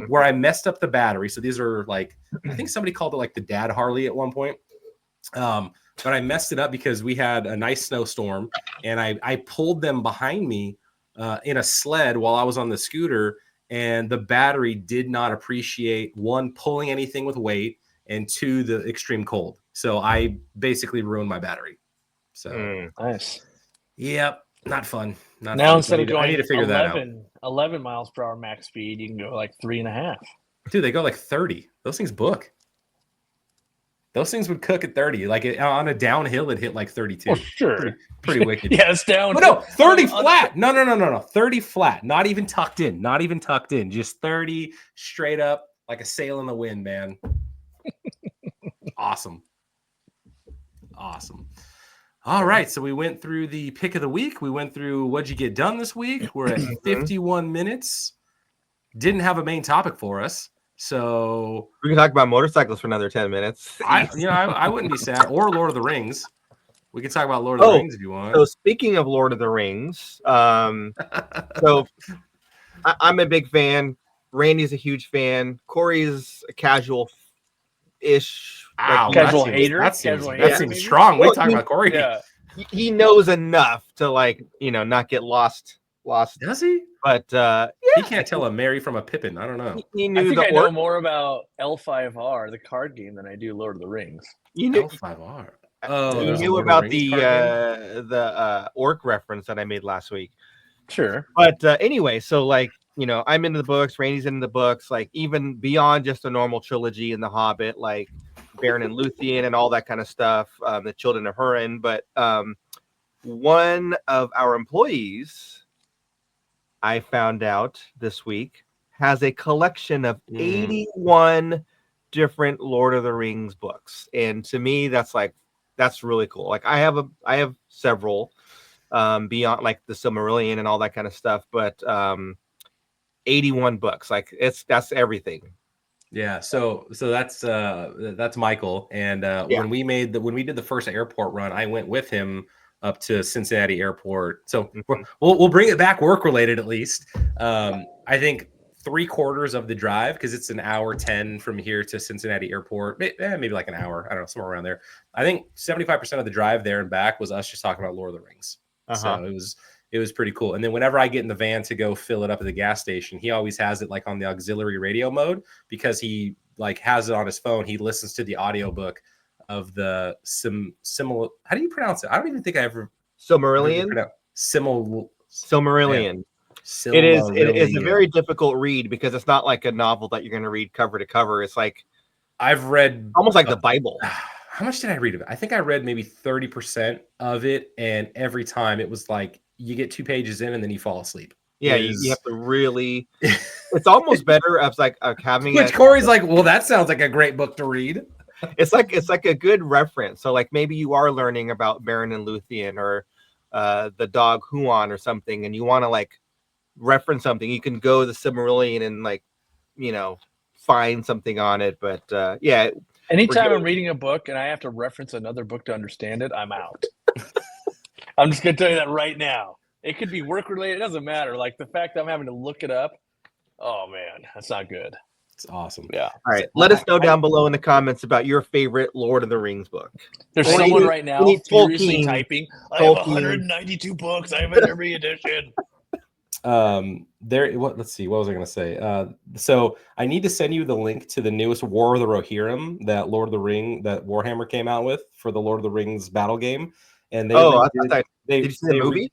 where I messed up the battery. So these are like, I think somebody called it like the dad Harley at one point. But I messed it up because we had a nice snowstorm, and I pulled them behind me in a sled while I was on the scooter, and the battery did not appreciate, one, pulling anything with weight, and two, the extreme cold. So I basically ruined my battery. So nice. Yep, not fun. Not now fun. Instead of going I need to figure 11 miles per hour max speed, you can go like 3.5. Dude, they go like 30. Those things book. Those things would cook at 30. Like on a downhill, it hit like 32. Oh, sure. Pretty wicked. Yeah, it's down. But no, 30 flat. No. 30 flat. Not even tucked in. Just 30 straight up like a sail in the wind, man. Awesome. All right. So we went through the pick of the week. We went through what'd you get done this week. We're at 51 minutes. Didn't have a main topic for us. So we can talk about motorcycles for another 10 minutes. I wouldn't be sad. Or Lord of the Rings. We can talk about Lord of the Rings if you want. So speaking of Lord of the Rings, so I'm a big fan. Randy's a huge fan. Corey's a casual-ish. Casual hater. That seems strong. We're talking about Corey. Yeah. He knows enough to not get lost. Does he? But he can't tell a Merry from a Pippin. I don't know. He knew I know more about L5R, the card game, than I do Lord of the Rings. You knew L5R. You knew about the orc reference that I made last week. Sure. But anyway, so I'm into the books. Randy's into the books. Like even beyond just a normal trilogy in The Hobbit, like Beren and Luthien and all that kind of stuff. The Children of Húrin. But one of our employees, I found out this week, has a collection of 81 different Lord of the Rings books, and to me, that's really cool. Like I have several beyond like the Silmarillion and all that kind of stuff, but 81 books, like that's everything. Yeah, so that's Michael, and when we did the first airport run, I went with him up to Cincinnati Airport. So we'll bring it back work related at least. I think 3/4 of the drive, because it's an hour 10 from here to Cincinnati Airport, maybe like an hour, I don't know, somewhere around there. I think 75% of the drive there and back was us just talking about Lord of the Rings. So it was pretty cool. And then whenever I get in the van to go fill it up at the gas station, he always has it like on the auxiliary radio mode, because he like has it on his phone. He listens to the audiobook of the similar. How do you pronounce it? I don't even think I ever. Silmarillion. Silmarillion. It is a very difficult read because it's not like a novel that you're going to read cover to cover. It's like I've read almost like the Bible. How much did I read of it? I think I read maybe 30% of it, and every time it was like you get 2 pages in and then you fall asleep. Yeah, you have to really. It's almost better as like having. Which Corey's like, well, that sounds like a great book to read. It's like a good reference. So like maybe you are learning about Beren and Luthien or the dog Huon or something, and you want to like reference something. You can go to the Silmarillion and find something on it. But yeah. Anytime I'm reading a book and I have to reference another book to understand it, I'm out. I'm just going to tell you that right now. It could be work related. It doesn't matter. Like the fact that I'm having to look it up. Oh man, that's not good. It's awesome. Yeah. All right. Let us know down below in the comments about your favorite Lord of the Rings book. There's someone right now furiously typing, I have 192 books. I have every edition. Let's see, what was I going to say? So I need to send you the link to the newest War of the Rohirrim that Warhammer came out with for the Lord of the Rings battle game. And did you see the movie?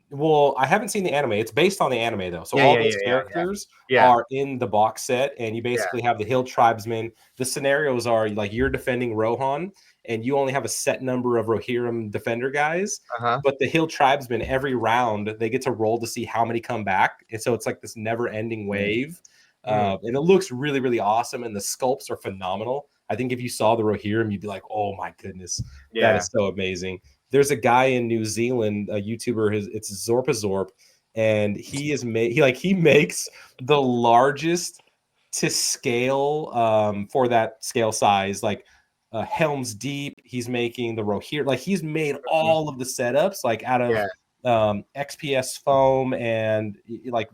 Well, I haven't seen the anime. It's based on the anime though. So all those characters are in the box set, and you basically have the hill tribesmen. The scenarios are like you're defending Rohan, and you only have a set number of Rohirrim defender guys. Uh-huh. But the Hill tribesmen, every round, they get to roll to see how many come back. And so it's like this never-ending wave. And it looks really, really awesome. And the sculpts are phenomenal. I think if you saw the Rohirrim, you'd be like, oh my goodness, that is so amazing. There's a guy in New Zealand, a YouTuber, it's Zorpazorp, and he makes the largest to scale for that scale size, like Helm's Deep. He's making the Rohirrim, like he's made all of the setups like out of XPS foam and like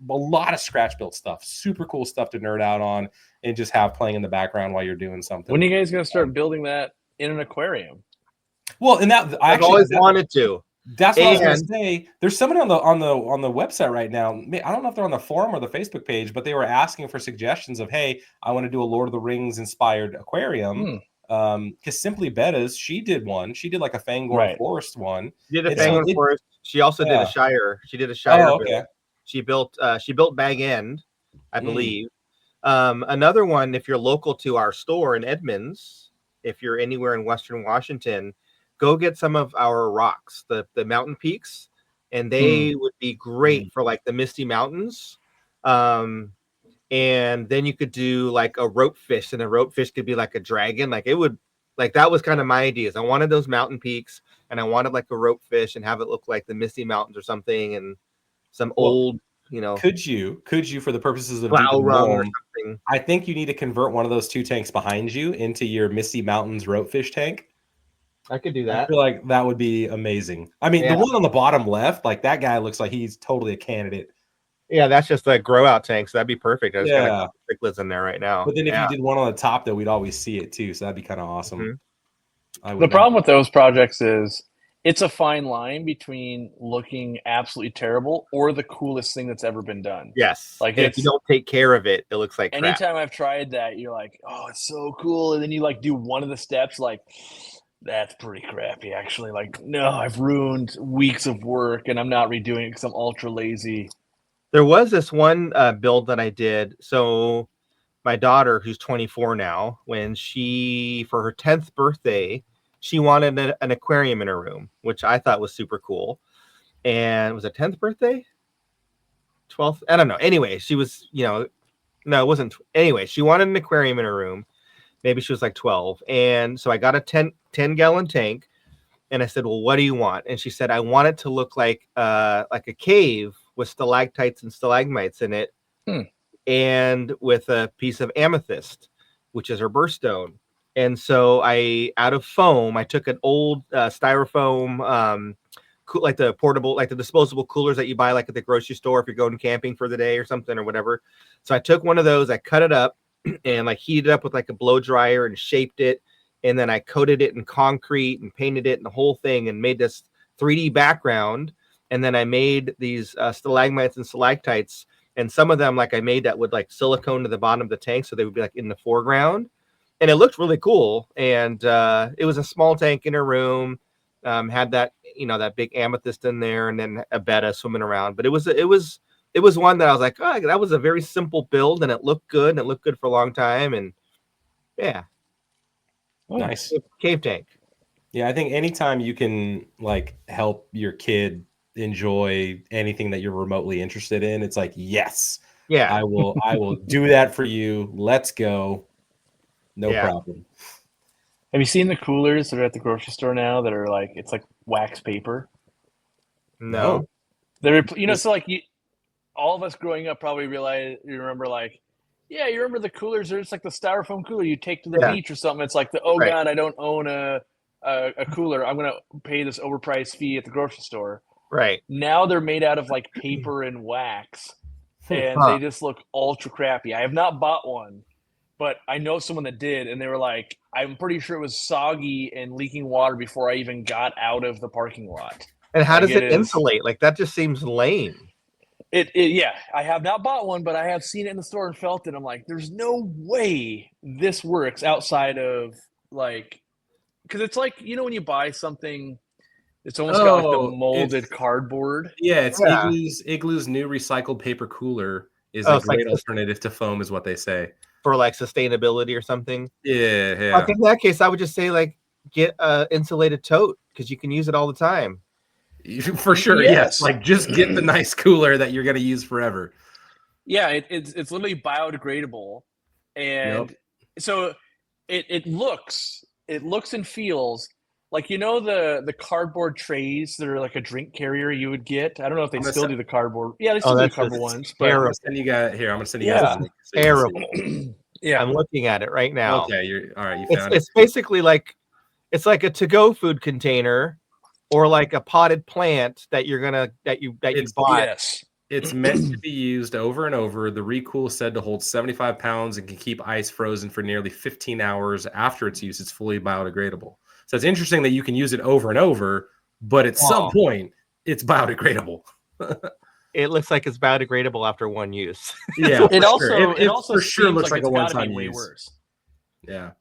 a lot of scratch built stuff. Super cool stuff to nerd out on and just have playing in the background while you're doing something. When are you guys going to start building that in an aquarium? Well, and that I've always wanted to. That's what I was going to say. There's somebody on the website right now. I don't know if they're on the forum or the Facebook page, but they were asking for suggestions of, hey, I want to do a Lord of the Rings inspired aquarium. Because Simply Bettas, she did one. She did like a Fangorn Forest one. She did a Fangorn Forest. She also did a Shire. She did a Shire. Oh, okay. She built Bag End, I believe. Another one, if you're local to our store in Edmonds, if you're anywhere in Western Washington, go get some of our rocks, the mountain peaks, and they would be great for like the Misty Mountains. And then you could do like a rope fish, and a rope fish could be like a dragon. Like it would, like that was kind of my ideas. I wanted those mountain peaks, and I wanted like a rope fish and have it look like the Misty Mountains or something, and some old, Could you, for the purposes of Plow Run or something? I think you need to convert one of those two tanks behind you into your Misty Mountains rope fish tank. I could do that. I feel like that would be amazing. I mean, the one on the bottom left, like that guy looks like he's totally a candidate. Yeah, that's just a grow out tank, so that'd be perfect. I just got cichlids in there right now. But then if you did one on the top, though, we'd always see it too, so that'd be kind of awesome. The problem with those projects is it's a fine line between looking absolutely terrible or the coolest thing that's ever been done. Yes, like if you don't take care of it, it looks like anytime I've tried that, you're like, oh, it's so cool, and then you like do one of the steps, like, that's pretty crappy, actually. Like, no, I've ruined weeks of work, and I'm not redoing it because I'm ultra lazy. There was this one build that I did. So my daughter, who's 24 now, when for her 10th birthday, she wanted an aquarium in her room, which I thought was super cool. And was it 10th birthday? 12th? I don't know. Anyway, she was, no, it wasn't. Anyway, she wanted an aquarium in her room. Maybe she was like 12. And so I got a 10-gallon tank, and I said, well, what do you want? And she said, I want it to look like a cave with stalactites and stalagmites in it, and with a piece of amethyst, which is her birthstone. And so out of foam, I took an old styrofoam, like the portable, like the disposable coolers that you buy like at the grocery store if you're going camping for the day or something or whatever. So I took one of those, I cut it up, and like heated it up with like a blow dryer and shaped it, and then I coated it in concrete and painted it and the whole thing and made this 3D background. And then I made these stalagmites and stalactites, and some of them like I made that would like silicone to the bottom of the tank, so they would be like in the foreground, and it looked really cool. And it was a small tank in her room, had that that big amethyst in there, and then a betta swimming around. But it was one that I was like, oh, that was a very simple build, and it looked good, and it looked good for a long time. And nice cave tank. Yeah, I think anytime you can like help your kid enjoy anything that you're remotely interested in, it's like, yes, I will do that for you. Let's go. No problem. Have you seen the coolers that are at the grocery store now that are like, it's like wax paper? No. They're, so like all of us growing up probably remember like, you remember the coolers are just like the styrofoam cooler you take to the beach or something. It's like God, I don't own a cooler. I'm going to pay this overpriced fee at the grocery store. Right. Now they're made out of like paper and wax, and they just look ultra crappy. I have not bought one, but I know someone that did, and they were like, I'm pretty sure it was soggy and leaking water before I even got out of the parking lot. And how does it insulate? Like, that just seems lame. I have not bought one, but I have seen it in the store and felt it. I'm like, there's no way this works outside of like, because it's like, when you buy something, it's almost got like the molded cardboard. Yeah, it's Igloo's new recycled paper cooler is a great alternative to foam, is what they say. For like sustainability or something. Yeah. Like in that case, I would just say like, get a insulated tote because you can use it all the time. For sure, yes. Like just get the nice cooler that you're gonna use forever. Yeah, it's literally biodegradable, and so it looks and feels like, you know, the cardboard trays that are like a drink carrier you would get. I don't know if they still do the cardboard. Yeah, they still do the cardboard ones. But I'm gonna send you guys. Terrible. Yeah, I'm looking at it right now. Okay, you're all right. You found It's basically like it's like a to-go food container, or like a potted plant that you bought. Yes. It's meant to be used over and over. The recool said to hold 75 pounds and can keep ice frozen for nearly 15 hours after its use. It's fully biodegradable. So it's interesting that you can use it over and over, but at some point, it's biodegradable. It looks like it's biodegradable after one use. Yeah, it also for sure looks like like a one-time way use. Worse. Yeah.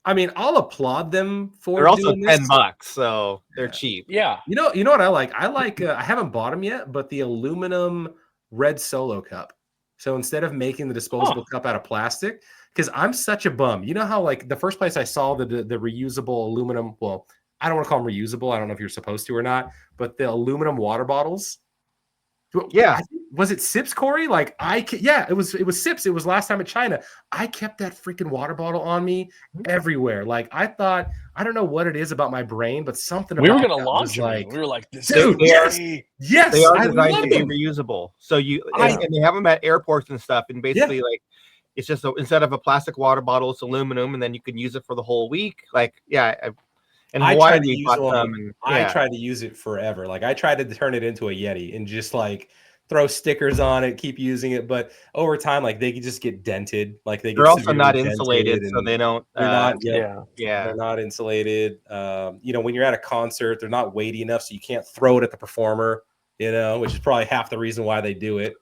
I mean, I'll applaud them for. They're also doing $10, so they're cheap. Yeah. You know what I like? I haven't bought them yet, but the aluminum red Solo cup. So instead of making the disposable cup out of plastic, because I'm such a bum. You know how like the first place I saw the reusable aluminum. Well, I don't want to call them reusable. I don't know if you're supposed to or not, but the aluminum water bottles. Yeah. Was it Sips, Corey? Like it was Sips. It was last time in China. I kept that freaking water bottle on me everywhere. Like I thought, I don't know what it is about my brain, but something we about were gonna launch them. Like, we were like, this dude, yes, they are I designed love to be them. reusable. So and they have them at airports and stuff, and basically like it's just instead of a plastic water bottle, it's aluminum, and then you can use it for the whole week. Like, and I tried to use them. I tried to use it forever. Like I tried to turn it into a Yeti and just like throw stickers on it, keep using it. But over time, like they could just get dented. Like they're also not insulated, so they don't. They're not insulated. You know, when you're at a concert, they're not weighty enough, so you can't throw it at the performer. You know, which is probably half the reason why they do it.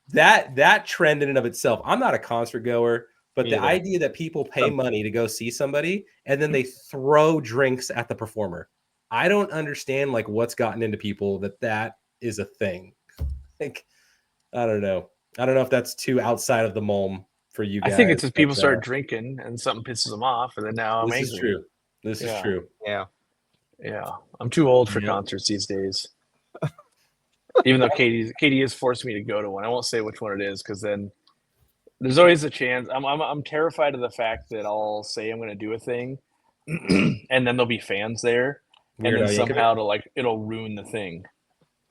that trend in and of itself. I'm not a concert goer. But the idea that people pay money to go see somebody and then they throw drinks at the performer, I don't understand like what's gotten into people that is a thing. Like, I don't know if that's too outside of the Mulm for you guys. I think it's just people start drinking and something pisses them off, and then now I'm angry. This is true. This is true. Yeah. I'm too old for concerts these days. Even though Katie has forced me to go to one. I won't say which one it is because then there's always a chance. I'm terrified of the fact that I'll say I'm going to do a thing, and then there'll be fans there, and then somehow it'll ruin the thing.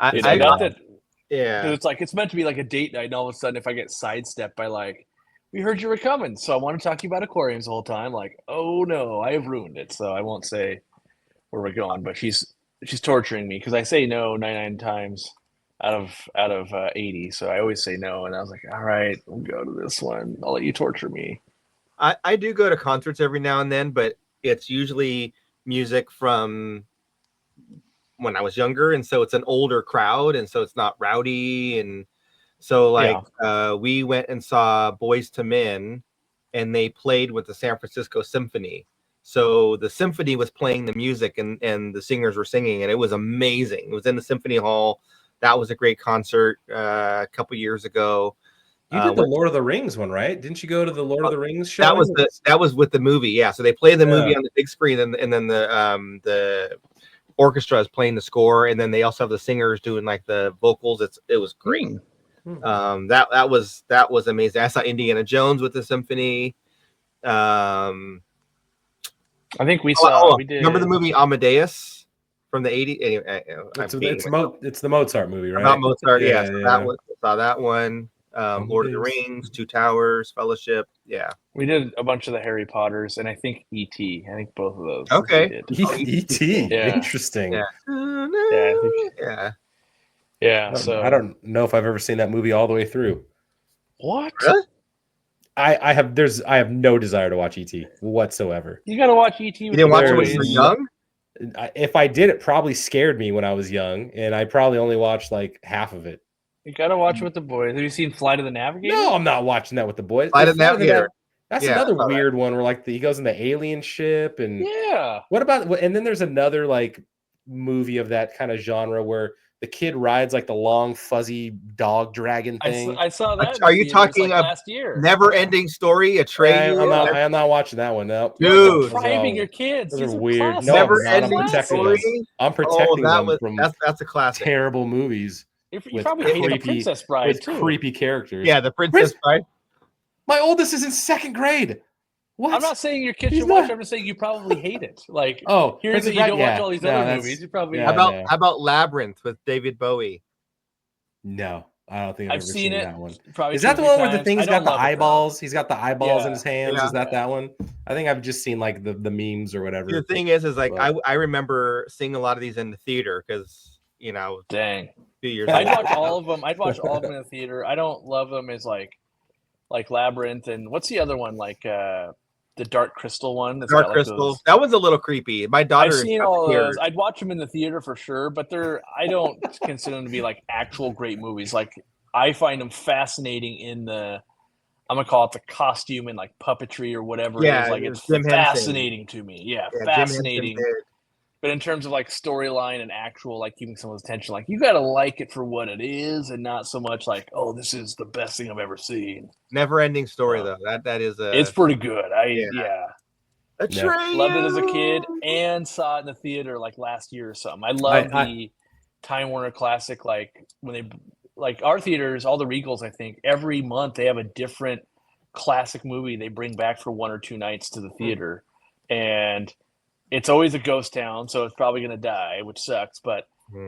It's like it's meant to be like a date night, and all of a sudden, if I get sidestepped by like, we heard you were coming, so I want to talk to you about aquariums the whole time. Like, oh no, I have ruined it. So I won't say where we're going, but she's torturing me because I say no 99 times out of 80, so I always say no, and I was like, all right, we'll go to this one. I'll let you torture me. I do go to concerts every now and then, but it's usually music from when I was younger, and so it's an older crowd, and so it's not rowdy, and so we went and saw Boys to Men, and they played with the San Francisco Symphony. So the symphony was playing the music, and the singers were singing, and it was amazing. It was in the Symphony Hall. That was a great concert a couple years ago. You did the Lord of the Rings one, right? Didn't you go to the Lord of the Rings show? That was with the movie, yeah. So they play the movie on the big screen, and then the orchestra is playing the score, and then they also have the singers doing like the vocals. It was great. That was amazing. I saw Indiana Jones with the symphony. I think we saw. We did. Remember the movie Amadeus? From the 80s. Anyway, it's the Mozart movie, right? About Mozart, saw that one. Lord of the Rings, Two Towers, Fellowship. Yeah. We did a bunch of the Harry Potters and I think E.T. I think both of those. Okay. E.T. Yeah. Interesting. Yeah. Yeah. So I don't know if I've ever seen that movie all the way through. What? Really? I have no desire to watch E.T. whatsoever. You gotta watch E.T. You didn't watch it when you were young? If I did, it probably scared me when I was young, and I probably only watched like half of it. You gotta watch it with the boys. Have you seen Flight of the Navigator? No, I'm not watching that with the boys. Flight of the Navigator. That's another weird one where like he goes in the alien ship, and what about? And then there's another like movie of that kind of genre where the kid rides like the long fuzzy dog dragon thing. I saw that. Are you talking last year? Never-ending story? I am not watching that one. No, dude, depriving your kids. Those are These weird. classics. No, Never-ending I'm protecting story. them. I'm protecting them from that's a classic. Terrible movies. You probably hate The Princess Bride too. Creepy characters. Yeah, The Princess Bride. My oldest is in 2nd grade. What? I'm not saying your kids should watch it. I'm just saying you probably hate it. Like, here's that you don't watch all these other movies. You probably how about Labyrinth with David Bowie? No, I don't think I've ever seen that one. Is that the one where the thing's got the eyeballs? He's got the eyeballs in his hands. Yeah. Is that one? I think I've just seen like the memes or whatever. The thing is like I remember seeing a lot of these in the theater because dang, a few years I'd watch all of them. I'd watch all of them in the theater. I don't love them as like Labyrinth and what's the other one like the Dark Crystal one. Dark Crystal. That one's a little creepy. My daughter. I've seen all those. I'd watch them in the theater for sure, but I don't consider them to be like actual great movies. Like I find them fascinating in I'm gonna call it the costume and like puppetry or whatever. Yeah, it is. Like it's Jim fascinating to me. Yeah, fascinating. Jim But in terms of like storyline and actual like keeping someone's attention, like you gotta like it for what it is and not so much like, oh, this is the best thing I've ever seen. Never-ending story though. That is it's pretty good. Loved it as a kid and saw it in the theater like last year or something. I love the Time Warner Classic, like when they like our theaters, all the Regals, I think every month they have a different classic movie they bring back for 1 or 2 nights to the theater. And it's always a ghost town, so it's probably going to die, which sucks. But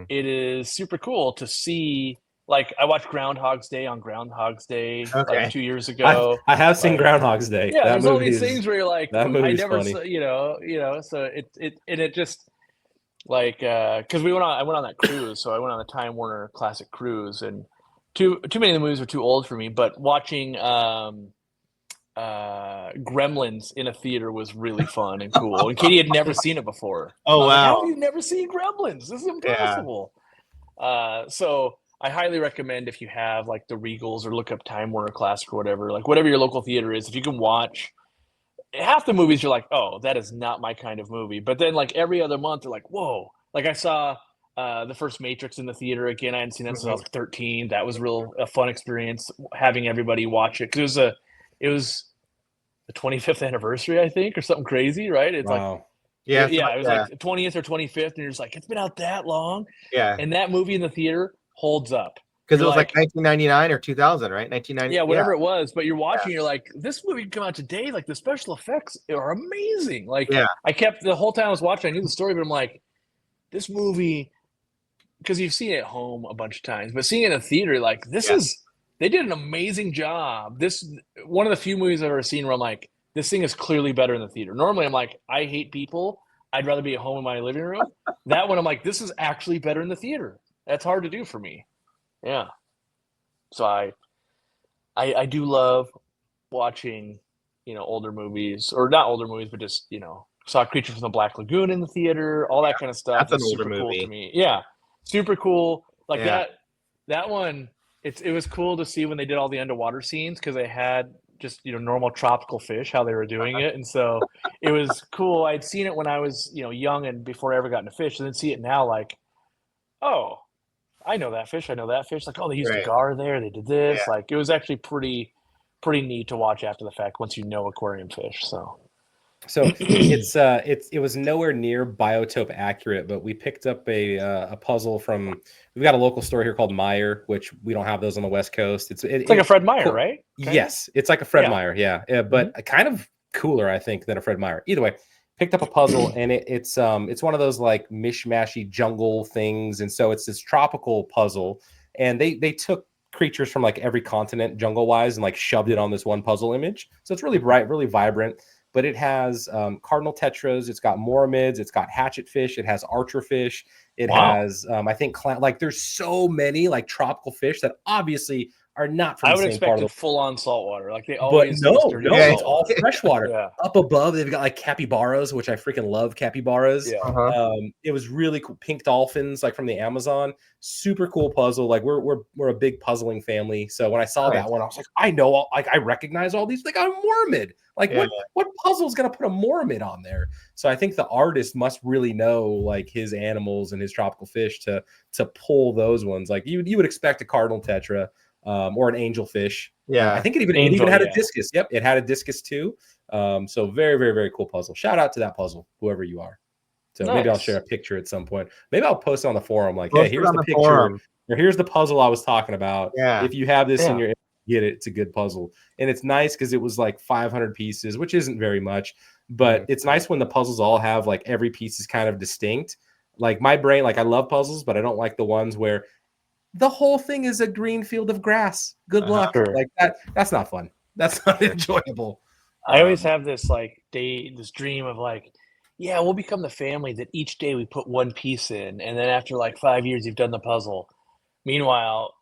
it is super cool to see. Like I watched Groundhog's Day on Groundhog's Day like 2 years ago. I have seen Groundhog's Day. Yeah, there's all these things where you're like, that I never, funny. So it just like because I went on that cruise, so I went on the Time Warner Classic cruise, and too many of the movies were too old for me. But watching Gremlins in a theater was really fun and cool. And Katie had never seen it before. Oh wow! How have you never seen Gremlins? This is impossible. Yeah. So I highly recommend if you have like the Regals or look up Time Warner Classic or whatever, like whatever your local theater is, if you can watch half the movies, you're like, oh, that is not my kind of movie. But then like every other month, they're like, whoa! Like I saw the first Matrix in the theater again. I hadn't seen that since I was like 13. That was a fun experience having everybody watch it because it was the 25th anniversary, I think, or something crazy, right? It's like, it was like 20th or 25th, and you're just like, it's been out that long. Yeah. And that movie in the theater holds up. Because it was like 1999 or 2000, right? 1990. Yeah, whatever it was. But you're watching, you're like, this movie can come out today. Like the special effects are amazing. Like I kept the whole time I was watching, I knew the story, but I'm like, this movie, because you've seen it at home a bunch of times, but seeing it in a theater, like they did an amazing job. This one of the few movies I've ever seen where I'm like, this thing is clearly better in the theater. Normally I'm like, I hate people. I'd rather be at home in my living room. That one I'm like, this is actually better in the theater. That's hard to do for me. Yeah. So I do love watching, older movies, or not older movies, but just, saw Creature from the Black Lagoon in the theater, all that kind of stuff. That's an older movie. Cool to me. Yeah. Super cool. Like that one, it was cool to see when they did all the underwater scenes because they had just, normal tropical fish, how they were doing it. And so it was cool. I'd seen it when I was, young and before I ever got into fish, and then see it now like, oh, I know that fish. Like, oh, they used a gar there. They did this. Yeah. Like, it was actually pretty neat to watch after the fact once you know aquarium fish. So it was nowhere near Biotope accurate, but we picked up a puzzle from. We've got a local store here called Meyer, which we don't have those on the West Coast. It's like a Fred Meyer, right? Okay. Yes, it's like a Fred Meyer, but kind of cooler, I think, than a Fred Meyer. Either way. Picked up a puzzle, and it's one of those like mishmashy jungle things, and so it's this tropical puzzle, and they took creatures from like every continent jungle wise and like shoved it on this one puzzle image. So it's really bright, really vibrant, but it has cardinal tetras, it's got moramids, it's got hatchetfish, it has archerfish, it has I think like there's so many like tropical fish that obviously are not from I the would same expect part of it the full on saltwater. Like they But always no, use dirty it's salt all water. freshwater. Yeah. Up above, they've got like capybaras, which I freaking love capybaras. Yeah. It was really cool. Pink dolphins, like from the Amazon. Super cool puzzle. Like we're a big puzzling family. So when I saw that one, I was like, I know all, like I recognize all these. Like I'm Mormid. Like what puzzle is gonna put a Mormid on there? So I think the artist must really know like his animals and his tropical fish to pull those ones. Like you would expect a cardinal tetra. Or an angelfish. Yeah, I think it even had a discus. Yep, it had a discus too. So very, very, very cool puzzle. Shout out to that puzzle, whoever you are. So maybe I'll share a picture at some point. Maybe I'll post on the forum like, hey, here's the picture, or here's the puzzle I was talking about. Yeah. If you have this in your get it, it's a good puzzle. And it's nice because it was like 500 pieces, which isn't very much, but it's nice when the puzzles all have like every piece is kind of distinct. Like my brain, like I love puzzles, but I don't like the ones where the whole thing is a green field of grass. Good luck. Sure. Like that's not fun. That's not enjoyable. I always have this like this dream of like, yeah, we'll become the family that each day we put one piece in, and then after like 5 years you've done the puzzle. Meanwhile,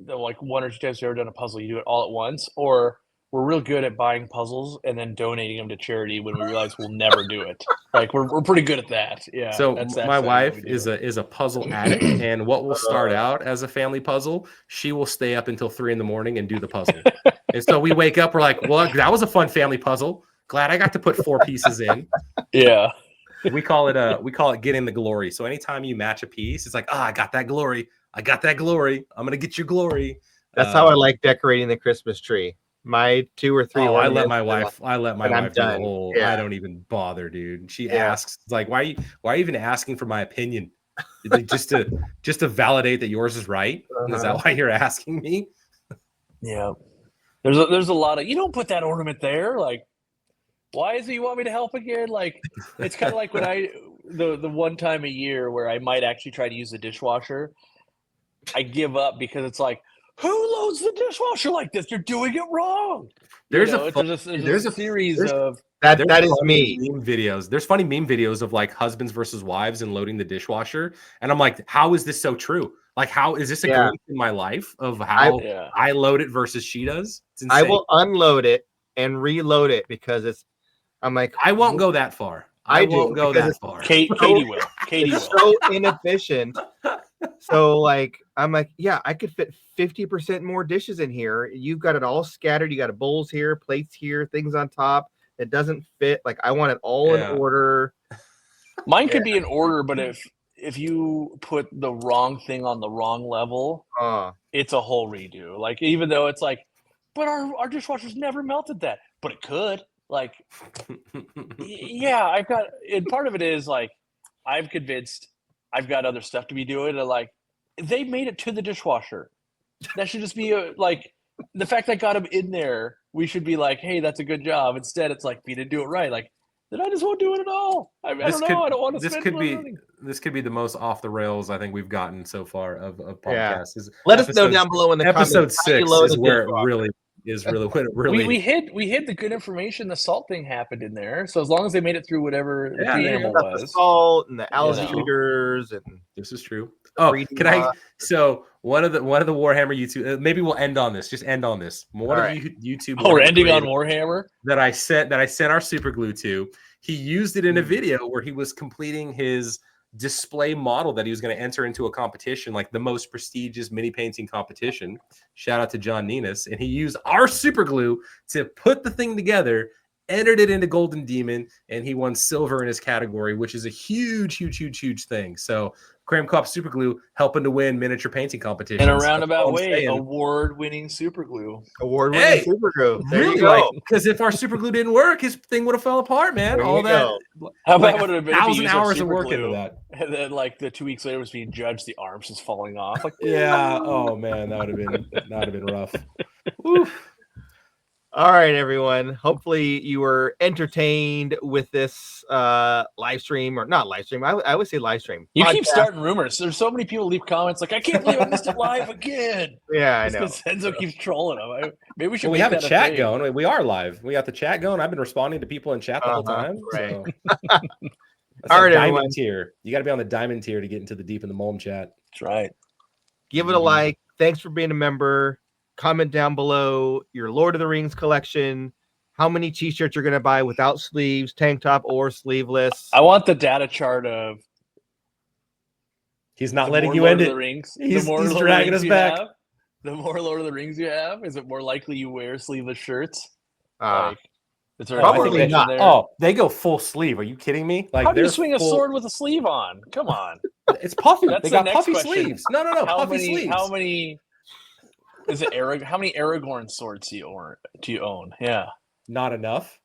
like 1 or 2 times you've ever done a puzzle, you do it all at once, or we're real good at buying puzzles and then donating them to charity when we realize we'll never do it. Like we're pretty good at that. Yeah. So my wife is a puzzle addict, and what will start out as a family puzzle, she will stay up until 3 a.m. and do the puzzle. And so we wake up, we're like, well, that was a fun family puzzle. Glad I got to put 4 pieces in. Yeah. We call it getting the glory. So anytime you match a piece, it's like, I got that glory. I got that glory. I'm gonna get your glory. That's how I like decorating the Christmas tree. My 2 or 3. I let my wife do the whole. Yeah. I don't even bother, dude. She asks, like, why are you even asking for my opinion? Like, just to validate that yours is right. Is that why you're asking me? Yeah. There's a lot of, you don't put that ornament there. Like, why is it you want me to help again? Like, it's kind of like when the one time a year where I might actually try to use the dishwasher, I give up because it's like, who loads the dishwasher like this? You're doing it wrong. There's a series of that is me. Meme videos. There's funny meme videos of like husbands versus wives and loading the dishwasher, and I'm like, how is this so true? Like, how is this a glimpse in my life of how I load it versus she does? I will unload it and reload it because I'm like, I won't go that far. I won't go that far. Katie will. Katie will. So inefficient. So like, I'm like, yeah, I could fit 50% more dishes in here. You've got it all scattered. You got bowls here, plates here, things on top. It doesn't fit. Like, I want it all in order. Mine could be in order, but if you put the wrong thing on the wrong level, it's a whole redo. Like, even though it's like, but our dishwasher's never melted that, but it could. Like, yeah, I've got, and part of it is like, I'm convinced I've got other stuff to be doing. And like, they made it to the dishwasher. That should just be like, the fact I got them in there, we should be like, hey, that's a good job. Instead, it's like, we didn't do it right. Like, then I just won't do it at all. I don't know. I don't want to spend money. This could be the most off the rails I think we've gotten so far of podcasts. Yeah. Let us know down below in the comments. Episode 6 is where it really is really we hid the good information. The salt thing happened in there, so as long as they made it through whatever the preamble was, the salt and the alligators, and this is true. Oh, can I? So one of the Warhammer YouTube. Maybe we'll end on this. Just end on this. One of the YouTube. Oh, we're ending on Warhammer. That I sent our super glue to. He used it in a video where he was completing his display model that he was going to enter into a competition, like the most prestigious mini painting competition. Shout out to John Ninas. And he used our super glue to put the thing together, entered it into Golden Demon, and he won silver in his category, which is a huge thing. So Aquarium Co-op super glue helping to win miniature painting competitions. In a roundabout way, award-winning super glue. Award-winning super glue. There really, you go. Because if our super glue didn't work, his thing would have fell apart, man. There all that. How about would it have been 1,000 hours of work into that? And then, like 2 weeks later, was being judged. The arms just falling off. Like, yeah. Oh man, that would have been rough. Oof. All right, everyone. Hopefully you were entertained with this live stream, or not live stream. I would say live stream. You keep starting rumors. There's so many people leave comments like, I can't believe I missed it live again. Yeah, I know. Because Enzo keeps trolling them. Maybe we should. We have a chat going. We are live. We got the chat going. I've been responding to people in chat the whole time. Right. So. All right, diamond everyone. tier. You got to be on the diamond tier to get into the deep in the Mulm chat. That's right. Give it a like. Thanks for being a member. comment down below your Lord of the Rings collection, how many t-shirts you're going to buy without sleeves, tank top or sleeveless. I want the data chart of. He's not letting you end it. He's dragging us back. The more Lord of the Rings you have, is it more likely you wear sleeveless shirts? Is there probably not. There? Oh, they go full sleeve. Are you kidding me? Like, how do you swing a sword with a sleeve on? Come on. It's puffy. They got puffy sleeves. No. Puffy sleeves. How many? Is it How many Aragorn swords do you own? Yeah. Not enough.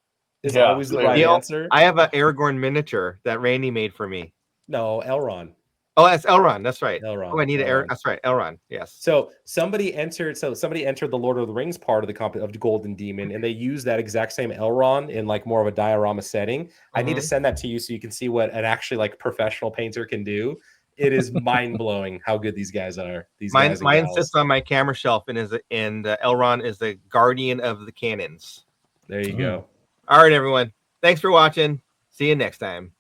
Is always the right answer. I have an Aragorn miniature that Randy made for me. No, Elrond. Oh, that's Elrond. That's right. Elrond. Oh, I need that's right. Elrond. Yes. So somebody entered the Lord of the Rings part of the Golden Demon, and they used that exact same Elrond in like more of a diorama setting. I need to send that to you so you can see what an actually like professional painter can do. It is mind blowing how good these guys are. Mine sits on my camera shelf, and Elrond is the guardian of the cannons. There you go. All right, everyone. Thanks for watching. See you next time.